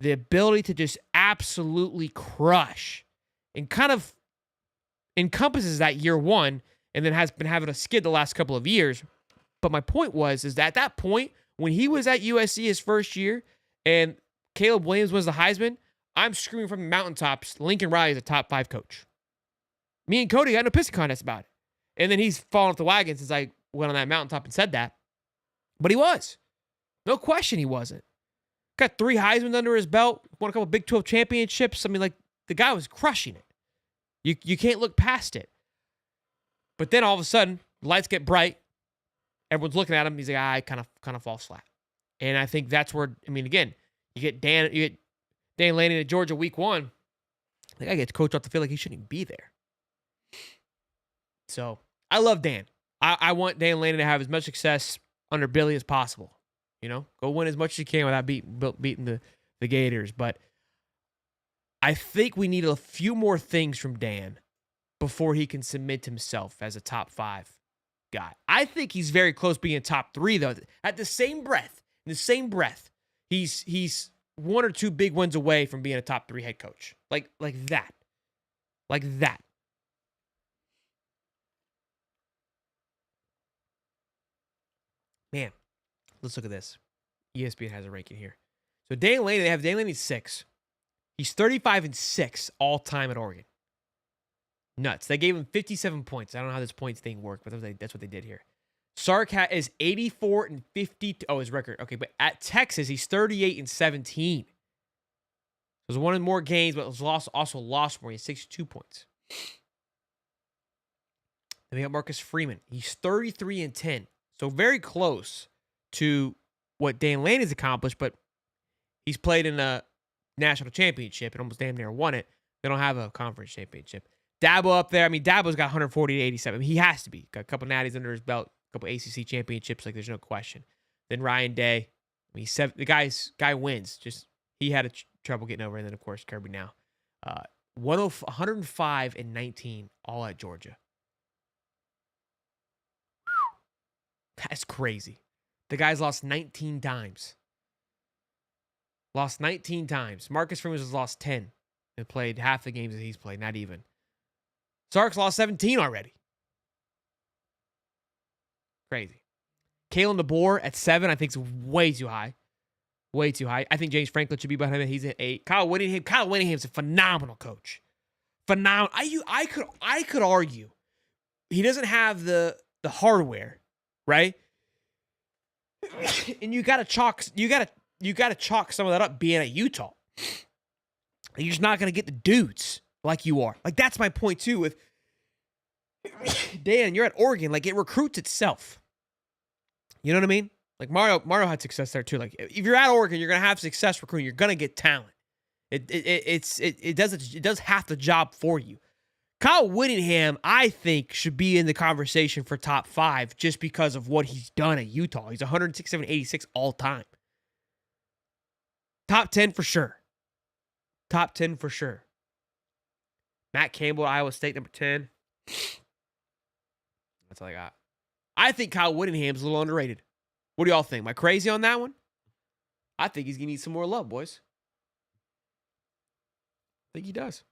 the ability to just absolutely crush, and kind of encompasses that year 1, and then has been having a skid the last couple of years. But my point is that at that point, when he was at USC his first year, and Caleb Williams was the Heisman, I'm screaming from the mountaintops, Lincoln Riley is a top 5 coach. Me and Cody got no pissing contest about it. And then he's fallen off the wagon since I went on that mountaintop and said that. But he was. No question he wasn't. Got 3 Heisman under his belt, won a couple Big 12 championships. I mean, the guy was crushing it. You can't look past it. But then all of a sudden, lights get bright. everyone's looking at him. He's like, I kind of falls flat. And I think that's where, I mean, again, you get Dan Lanning at Georgia week 1. The guy gets coached off the field like he shouldn't even be there. So I love Dan. I want Dan Lanning to have as much success under Billy as possible. Go win as much as you can without beating the Gators. But I think we need a few more things from Dan before he can submit himself as a top 5 guy. I think he's very close being top 3, though. In the same breath, he's 1 or 2 big wins away from being a top 3 head coach. Like that. Like that. Man, let's look at this. ESPN has a ranking here. So Dan Lanning, they have Dan Lanning 6. He's 35-6 all time at Oregon. Nuts. They gave him 57 points. I don't know how this points thing worked, but that's what they did here. Sark is 84-50. Oh, his record. Okay, but at Texas, he's 38-17. There's one more games, but was also lost more. He has 62 points. Then we got Marcus Freeman. He's 33-10. So very close to what Dan Lanning's accomplished, but he's played in a national championship and almost damn near won it. They don't have a conference championship. Dabo up there. I mean, Dabo's got 140-87. I mean, he has to be. Got a couple natties under his belt, a couple ACC championships. Like, there's no question. Then Ryan Day. I mean, the guy wins. Just he had trouble getting over. And then, of course, Kirby now. 105-19, all at Georgia. That's crazy. The guy's lost 19 times. Lost 19 times. Marcus Freeman has lost 10 and played half the games that he's played, not even. Sark's lost 17 already. Crazy. Kalen DeBoer at 7, I think is way too high. Way too high. I think James Franklin should be behind him. He's at 8. Kyle Whittingham's a phenomenal coach. Phenomenal. I could argue he doesn't have the hardware, right? And you gotta chalk some of that up being at Utah. You're just not gonna get the dudes like you are. Like, that's my point too. With Dan, you're at Oregon. Like, it recruits itself. You know what I mean? Like, Mario had success there too. Like, if you're at Oregon, you're gonna have success recruiting. You're gonna get talent. It does half the job for you. Kyle Whittingham, I think, should be in the conversation for top 5 just because of what he's done at Utah. He's 167-86 all time. Top 10 for sure. Top 10 for sure. Matt Campbell, Iowa State, number 10. That's all I got. I think Kyle Whittingham's a little underrated. What do y'all think? Am I crazy on that one? I think he's going to need some more love, boys. I think he does.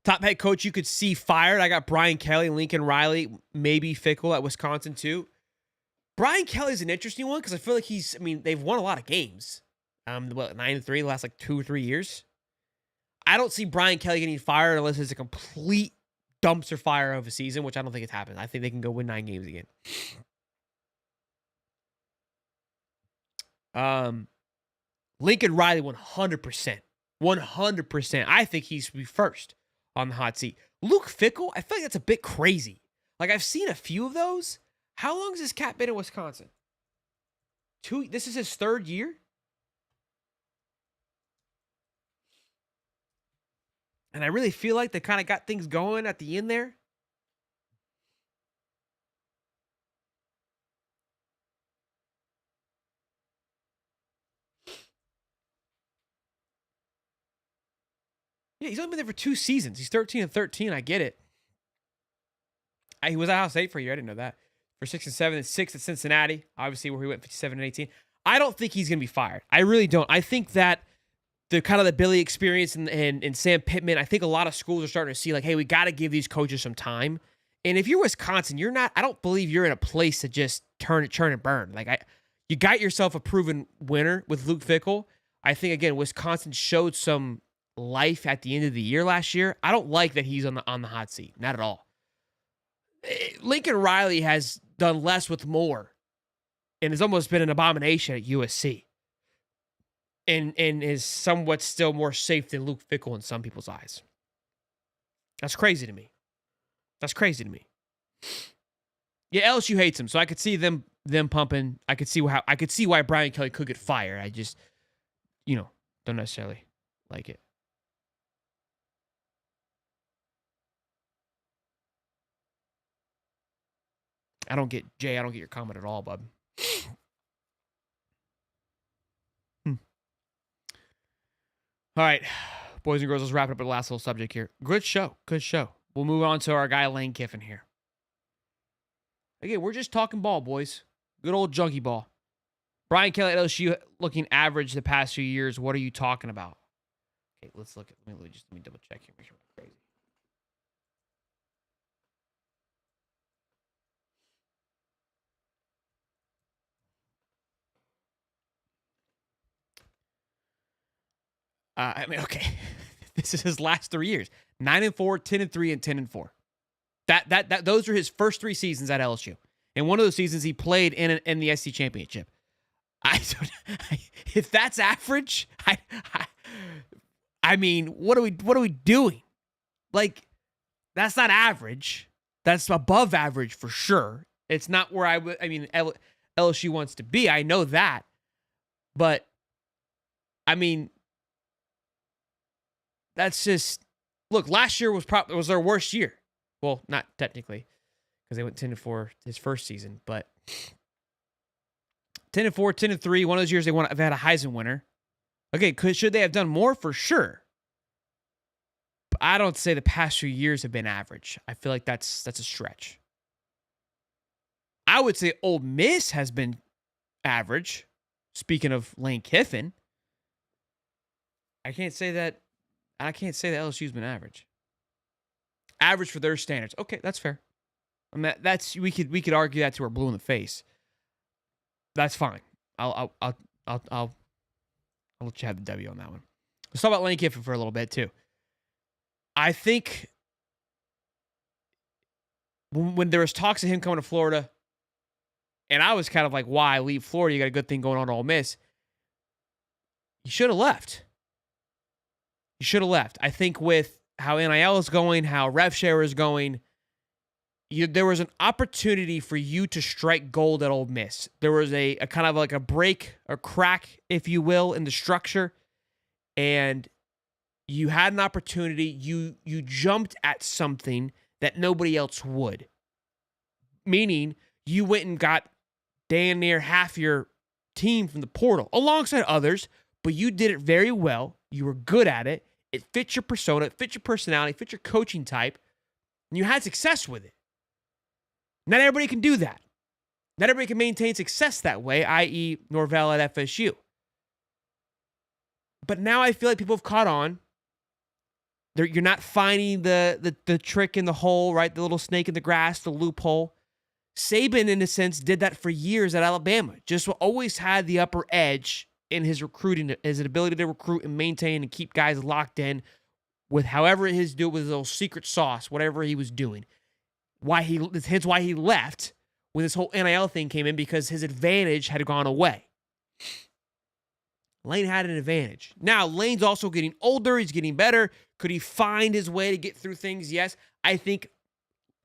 Top head coach you could see fired. I got Brian Kelly, Lincoln Riley, maybe Fickle at Wisconsin too. Brian Kelly's an interesting one because I feel like they've won a lot of games. 9-3 the last like 2 or 3 years. I don't see Brian Kelly getting fired unless it's a complete dumpster fire of a season, which I don't think it's happened. I think they can go win 9 games again. Lincoln Riley, 100%. 100%. I think he should be first on the hot seat. Luke Fickell, I feel like that's a bit crazy. Like, I've seen a few of those. How long has this cat been in Wisconsin? This is his 3rd year? And I really feel like they kind of got things going at the end there. Yeah, he's only been there for 2 seasons. He's 13-13. I get it. He was at Ohio State for a year. I didn't know that. For 6-7 and 6 at Cincinnati, obviously where he went 57-18. I don't think he's going to be fired. I really don't. I think that the kind of the Billy experience and Sam Pittman, I think a lot of schools are starting to see like, hey, we got to give these coaches some time. And if you're Wisconsin, I don't believe you're in a place to just churn and burn. Like, you got yourself a proven winner with Luke Fickell. I think, again, Wisconsin showed some life at the end of the year last year. I don't like that he's on the hot seat. Not at all. Lincoln Riley has done less with more and has almost been an abomination at USC and is somewhat still more safe than Luke Fickell in some people's eyes. That's crazy to me. Yeah, LSU hates him, so I could see them pumping. I could see why Brian Kelly could get fired. I just, don't necessarily like it. I don't get your comment at all, bub. All right, boys and girls, let's wrap it up with the last little subject here. Good show. We'll move on to our guy Lane Kiffin here. Again, we're just talking ball, boys. Good old junkie ball. Brian Kelly at LSU looking average the past few years. What are you talking about? Okay, let's look at. Let me double check here. Make sure we're crazy. Okay. This is his last 3 years: 9-4, 10-3, and 10-4. Those are his first 3 seasons at LSU. And one of those seasons he played in the SEC championship. If that's average, I mean, what are we doing? Like, that's not average. That's above average for sure. It's not where LSU wants to be. I know that. But, I mean, that's just, look, last year was their worst year. Well, not technically, because they went 10-4 his first season, but 10-4, 10-3, one of those years they've had a Heisman winner. Okay, should they have done more? For sure. But I don't say the past few years have been average. I feel like that's a stretch. I would say Ole Miss has been average. Speaking of Lane Kiffin, I can't say that LSU's been average. Average for their standards. Okay, that's fair. I mean, we could argue that to our blue in the face. That's fine. I'll let you have the W on that one. Let's talk about Lane Kiffin for a little bit too. I think when there was talks of him coming to Florida, and I was kind of like, why leave Florida? You got a good thing going on at Ole Miss. You should have left. I think with how NIL is going, how rev share is going, there was an opportunity for you to strike gold at Ole Miss. There was a kind of like a break, a crack, if you will, in the structure, and you had an opportunity. You jumped at something that nobody else would. Meaning, you went and got damn near half your team from the portal, alongside others, but you did it very well. You were good at it. It fits your persona, it fits your personality, it fits your coaching type, and you had success with it. Not everybody can do that. Not everybody can maintain success that way, i.e. Norvell at FSU. But now I feel like people have caught on. You're not finding the trick in the hole, right? The little snake in the grass, the loophole. Saban, in a sense, did that for years at Alabama. Just always had the upper edge in his recruiting, his ability to recruit and maintain and keep guys locked in with however his do with his little secret sauce, whatever he was doing. Hence why he left when this whole NIL thing came in, because his advantage had gone away. Lane had an advantage. Now, Lane's also getting older. He's getting better. Could he find his way to get through things? Yes. I think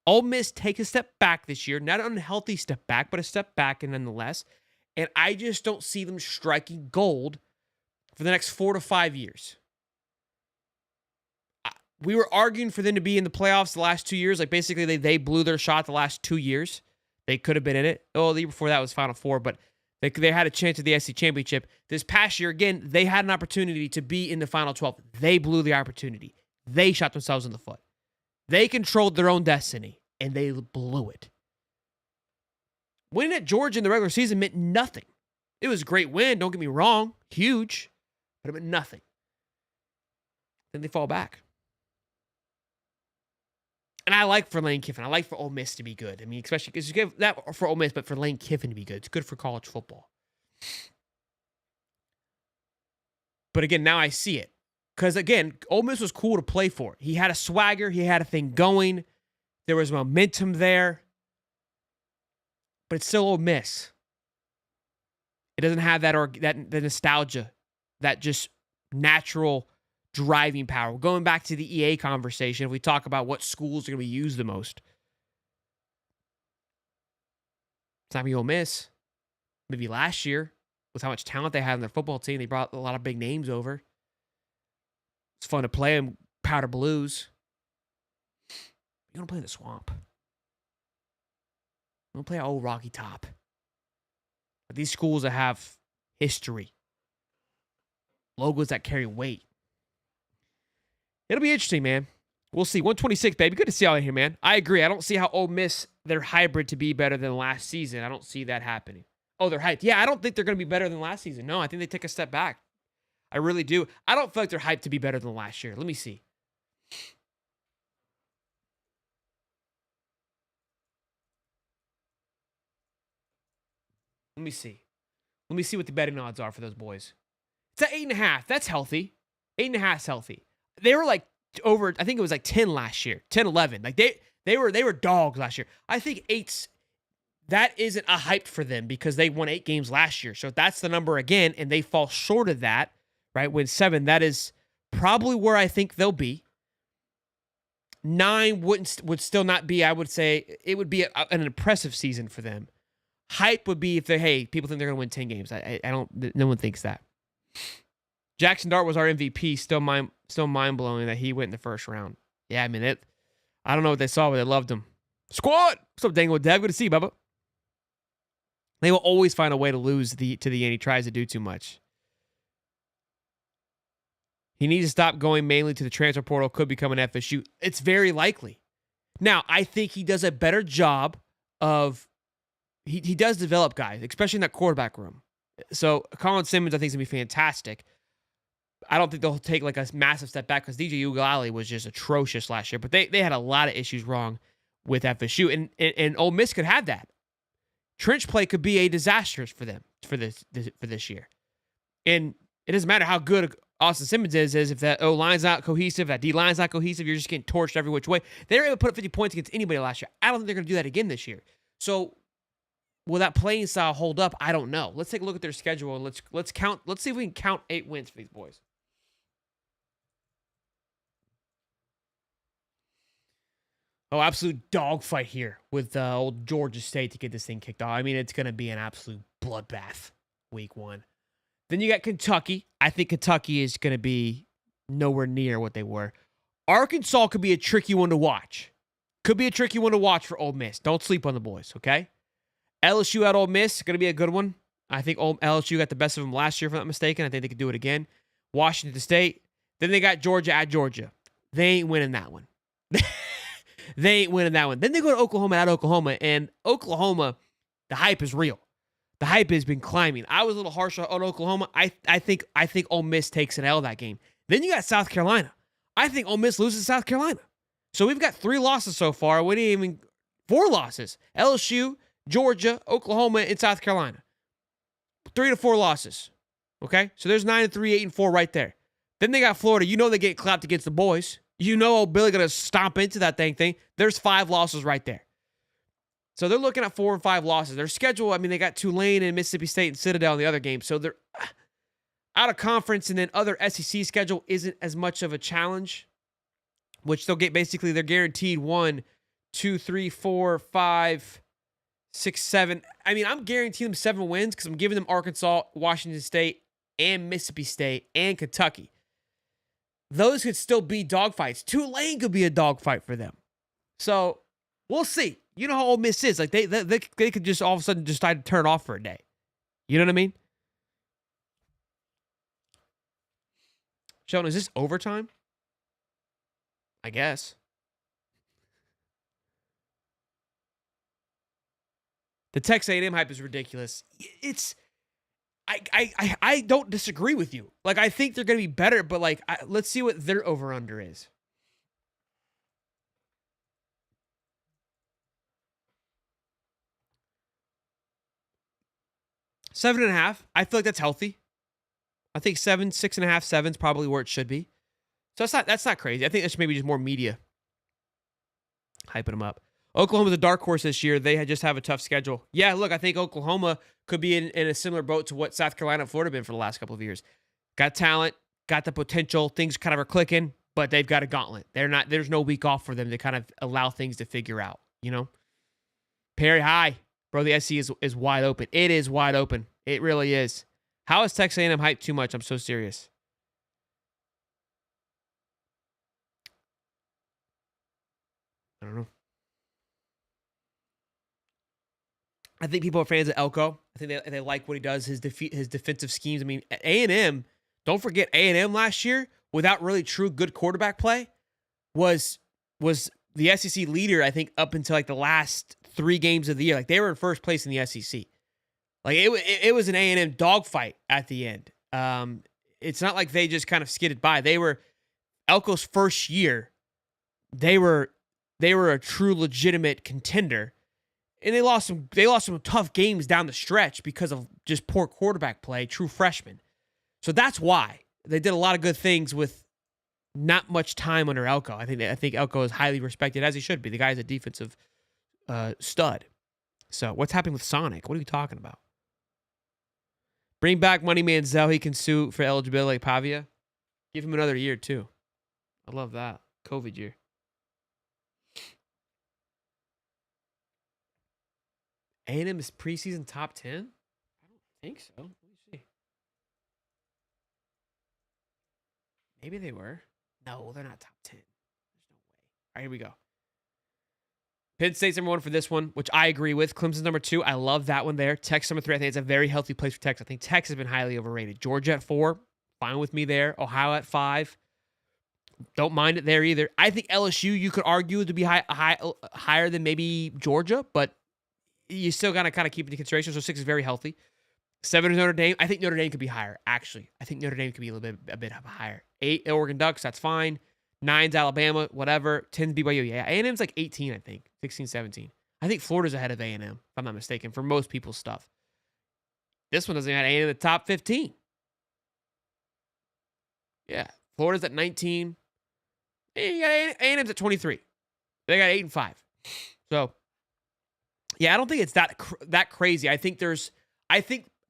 Ole Miss takes a step back this year. Not an unhealthy step back, but a step back nonetheless. And I just don't see them striking gold for the next 4 to 5 years. We were arguing for them to be in the playoffs the last 2 years. Like, basically, they blew their shot the last 2 years. They could have been in it. Oh, the year before that was Final Four, but they had a chance at the SEC championship. This past year, again, they had an opportunity to be in the Final 12. They blew the opportunity. They shot themselves in the foot. They controlled their own destiny, and they blew it. Winning at Georgia in the regular season meant nothing. It was a great win, don't get me wrong. Huge, but it meant nothing. Then they fall back. And I like for Lane Kiffin. I like for Ole Miss to be good. I mean, especially because you give that for Ole Miss, but for Lane Kiffin to be good. It's good for college football. But again, now I see it. Because again, Ole Miss was cool to play for. He had a swagger. He had a thing going. There was momentum there. But it's still Ole Miss. It doesn't have that the nostalgia, that just natural driving power. Going back to the EA conversation, if we talk about what schools are going to be used the most, it's not going to be Ole Miss. Maybe last year, with how much talent they had in their football team, they brought a lot of big names over. It's fun to play them, Powder Blues. You want to play in the swamp. You want to play at Old Rocky Top. But these schools that have history, logos that carry weight. It'll be interesting, man. We'll see. 126, baby. Good to see y'all in here, man. I agree. I don't see how Ole Miss, their hybrid to be better than last season. I don't see that happening. Oh, they're hyped. Yeah, I don't think they're going to be better than last season. No, I think they take a step back. I really do. I don't feel like they're hyped to be better than last year. Let me see. Let me see what the betting odds are for those boys. It's at 8.5. That's healthy. 8.5 is healthy. They were like over, I think it was like 10 last year. 10, 11. Like they were dogs last year. I think 8's, that isn't a hype for them because they won 8 games last year. So if that's the number again and they fall short of that, right, with 7, that is probably where I think they'll be. 9 would still not be, I would say, it would be an impressive season for them. Hype would be if people think they're going to win 10 games. I don't, no one thinks that. Jackson Dart was our MVP. Still mind-blowing that he went in the first round. Yeah, I mean, I don't know what they saw, but they loved him. Squad! What's up, Dangle Dev? Good to see you, Bubba. They will always find a way to lose to the end. He tries to do too much. He needs to stop going mainly to the transfer portal. Could become an FSU. It's very likely. Now, I think he does a better job of... He does develop guys, especially in that quarterback room. So Colin Simmons, I think, is going to be fantastic. I don't think they'll take like a massive step back because DJ Ugalali was just atrocious last year. But they had a lot of issues wrong with FSU. And Ole Miss could have that. Trench play could be a disaster for them for this year. And it doesn't matter how good Austin Simmons is if that O-line's not cohesive, that D-line's not cohesive, you're just getting torched every which way. They were able to put up 50 points against anybody last year. I don't think they're going to do that again this year. So will that playing style hold up? I don't know. Let's take a look at their schedule and let's count. Let's see if we can count 8 wins for these boys. Oh, absolute dogfight here with old Georgia State to get this thing kicked off. I mean, it's going to be an absolute bloodbath week 1. Then you got Kentucky. I think Kentucky is going to be nowhere near what they were. Arkansas could be a tricky one to watch. Could be a tricky one to watch for Ole Miss. Don't sleep on the boys, okay? LSU at Ole Miss, going to be a good one. I think LSU got the best of them last year, if I'm not mistaken. I think they could do it again. Washington State. Then they got Georgia at Georgia. They ain't winning that one. They ain't winning that one. Then they go to Oklahoma at Oklahoma. And Oklahoma, the hype is real. The hype has been climbing. I was a little harsh on Oklahoma. I think Ole Miss takes an L that game. Then you got South Carolina. I think Ole Miss loses South Carolina. So we've got 3 losses so far. We didn't even 4 losses. LSU, Georgia, Oklahoma, and South Carolina. 3 to 4 losses. Okay? So there's 9-3, 8-4 right there. Then they got Florida. You know they get clapped against the boys. You know old Billy going to stomp into that thing. There's 5 losses right there. So they're looking at 4 and 5 losses. Their schedule, I mean, they got Tulane and Mississippi State and Citadel in the other game. So they're out of conference, and then other SEC schedule isn't as much of a challenge, which they'll get basically, they're guaranteed 1, 2, 3, 4, 5, 6, 7. I mean, I'm guaranteeing them 7 wins because I'm giving them Arkansas, Washington State, and Mississippi State, and Kentucky. Those could still be dogfights. Tulane could be a dogfight for them. So we'll see. You know how Ole Miss is. Like they could just all of a sudden decide to turn it off for a day. You know what I mean? Sheldon, is this overtime? I guess. The Texas A&M hype is ridiculous. I don't disagree with you. Like, I think they're going to be better, but like, let's see what their over-under is. Seven and a half. I feel like that's healthy. I think 7, 6.5, 7 is probably where it should be. So that's not crazy. I think that's maybe just more media hyping them up. Oklahoma's a dark horse this year. They just have a tough schedule. Yeah, look, I think Oklahoma could be in a similar boat to what South Carolina and Florida have been for the last couple of years. Got talent, got the potential. Things kind of are clicking, but they've got a gauntlet. There's no week off for them to kind of allow things to figure out, you know? Perry, hi. Bro, the SC is wide open. It is wide open. It really is. How is Texas A&M hyped too much? I'm so serious. I don't know. I think people are fans of Elko. I think they like what he does, his defensive schemes. I mean, A&M, don't forget A&M last year, without really true good quarterback play, was the SEC leader, I think, up until like the last 3 games of the year. Like, they were in first place in the SEC. Like, it was an A&M dogfight at the end. It's not like they just kind of skidded by. They were Elko's first year. They were a true legitimate contender. And they lost some tough games down the stretch because of just poor quarterback play, true freshmen. So that's why they did a lot of good things with not much time under Elko. I think Elko is highly respected, as he should be. The guy is a defensive stud. So what's happening with Sonic? What are you talking about? Bring back Money Manziel. He can sue for eligibility like Pavia. Give him another year too. I love that. COVID year. A&M is preseason top 10? I don't think so. Let me see. Maybe they were. No, they're not top 10. There's no way. All right, here we go. Penn State's number 1 for this one, which I agree with. Clemson's number 2. I love that one there. Texas number 3. I think it's a very healthy place for Texas. I think Texas has been highly overrated. Georgia at 4. Fine with me there. Ohio at 5. Don't mind it there either. I think LSU, you could argue, to be higher than maybe Georgia, but you still got to kind of keep it into consideration. So 6 is very healthy. 7 is Notre Dame. I think Notre Dame could be higher, actually. I think Notre Dame could be a bit higher. 8, Oregon Ducks, that's fine. 9's Alabama, whatever. 10's BYU. Yeah, A&M's like 18, I think. 16, 17. I think Florida's ahead of A&M, if I'm not mistaken, for most people's stuff. This one doesn't have A&M in the top 15. Yeah, Florida's at 19. And you got A&M's at 23. They got 8 and 5. So, yeah, I don't think it's that crazy. I think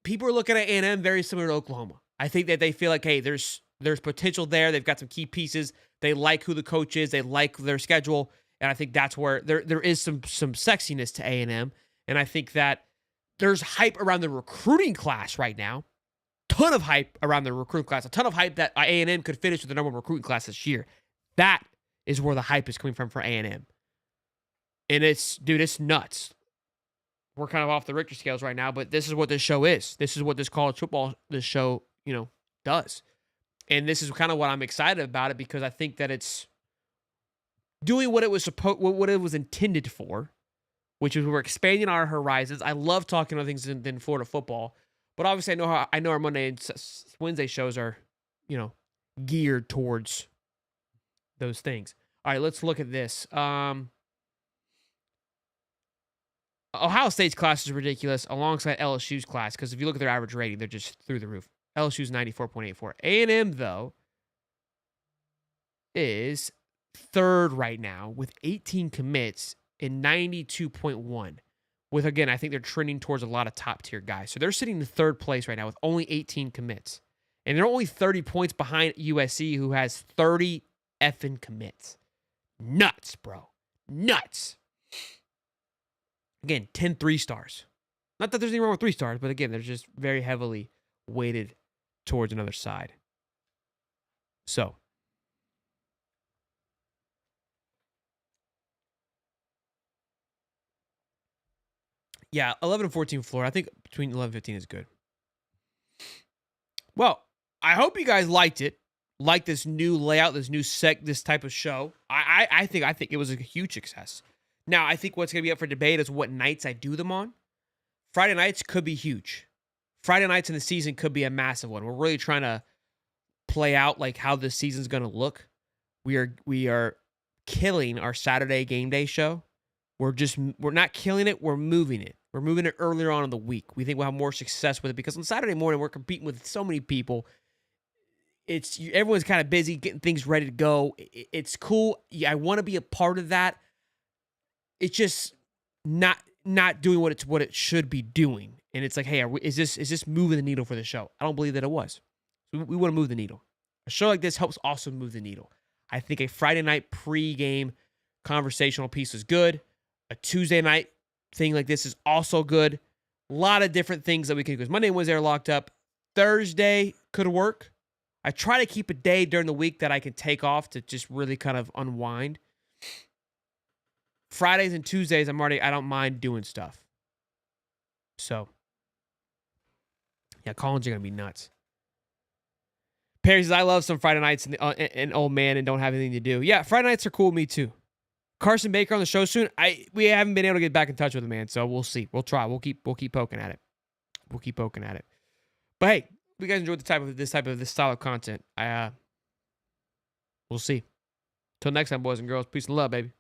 people are looking at A&M very similar to Oklahoma. I think that they feel like, hey, there's potential there. They've got some key pieces. They like who the coach is. They like their schedule. And I think that's where there is some sexiness to A&M. And I think that there's hype around the recruiting class right now. Ton of hype around the recruiting class. A ton of hype that A&M could finish with the number 1 recruiting class this year. That is where the hype is coming from for A&M. And it's nuts. We're kind of off the Richter scales right now, but this is what this show is. This is what this college football, this show, does. And this is kind of what I'm excited about it, because I think that it's doing what it was intended for, which is we're expanding our horizons. I love talking about things than Florida football, but obviously I know our Monday and Wednesday shows are, geared towards those things. All right, let's look at this. Ohio State's class is ridiculous alongside LSU's class, because if you look at their average rating, they're just through the roof. LSU's 94.84. A&M, though, is 3rd right now with 18 commits and 92.1. With, again, I think they're trending towards a lot of top-tier guys. So they're sitting in 3rd place right now with only 18 commits. And they're only 30 points behind USC, who has 30 effing commits. Nuts, bro. Nuts. Again, 10 3-stars. Not that there's anything wrong with 3 stars, but again, they're just very heavily weighted towards another side. So, yeah, 11 and 14 Florida. I think between 11 and 15 is good. Well, I hope you guys liked it. Like this new layout, this type of show. I think it was a huge success. Now, I think what's going to be up for debate is what nights I do them on. Friday nights could be huge. Friday nights in the season could be a massive one. We're really trying to play out like how this season's going to look. We are killing our Saturday game day show. We're not killing it. We're moving it. We're moving it earlier on in the week. We think we'll have more success with it because on Saturday morning we're competing with so many people. Everyone's kind of busy getting things ready to go. It's cool. Yeah, I want to be a part of that. It's just not doing what it should be doing. And it's like, hey, is this moving the needle for the show? I don't believe that it was. We want to move the needle. A show like this helps also move the needle. I think a Friday night pre-game conversational piece is good. A Tuesday night thing like this is also good. A lot of different things that we can do. Because Monday and Wednesday are locked up. Thursday could work. I try to keep a day during the week that I can take off to just really kind of unwind. Fridays and Tuesdays, I don't mind doing stuff. So, yeah, call-ins are going to be nuts. Perry says, I love some Friday nights and old man and don't have anything to do. Yeah, Friday nights are cool with me too. Carson Baker on the show soon. We haven't been able to get back in touch with him, man. So we'll see. We'll try. We'll keep poking at it. We'll keep poking at it. But hey, if you guys enjoyed this style of content, we'll see. Till next time, boys and girls. Peace and love, baby.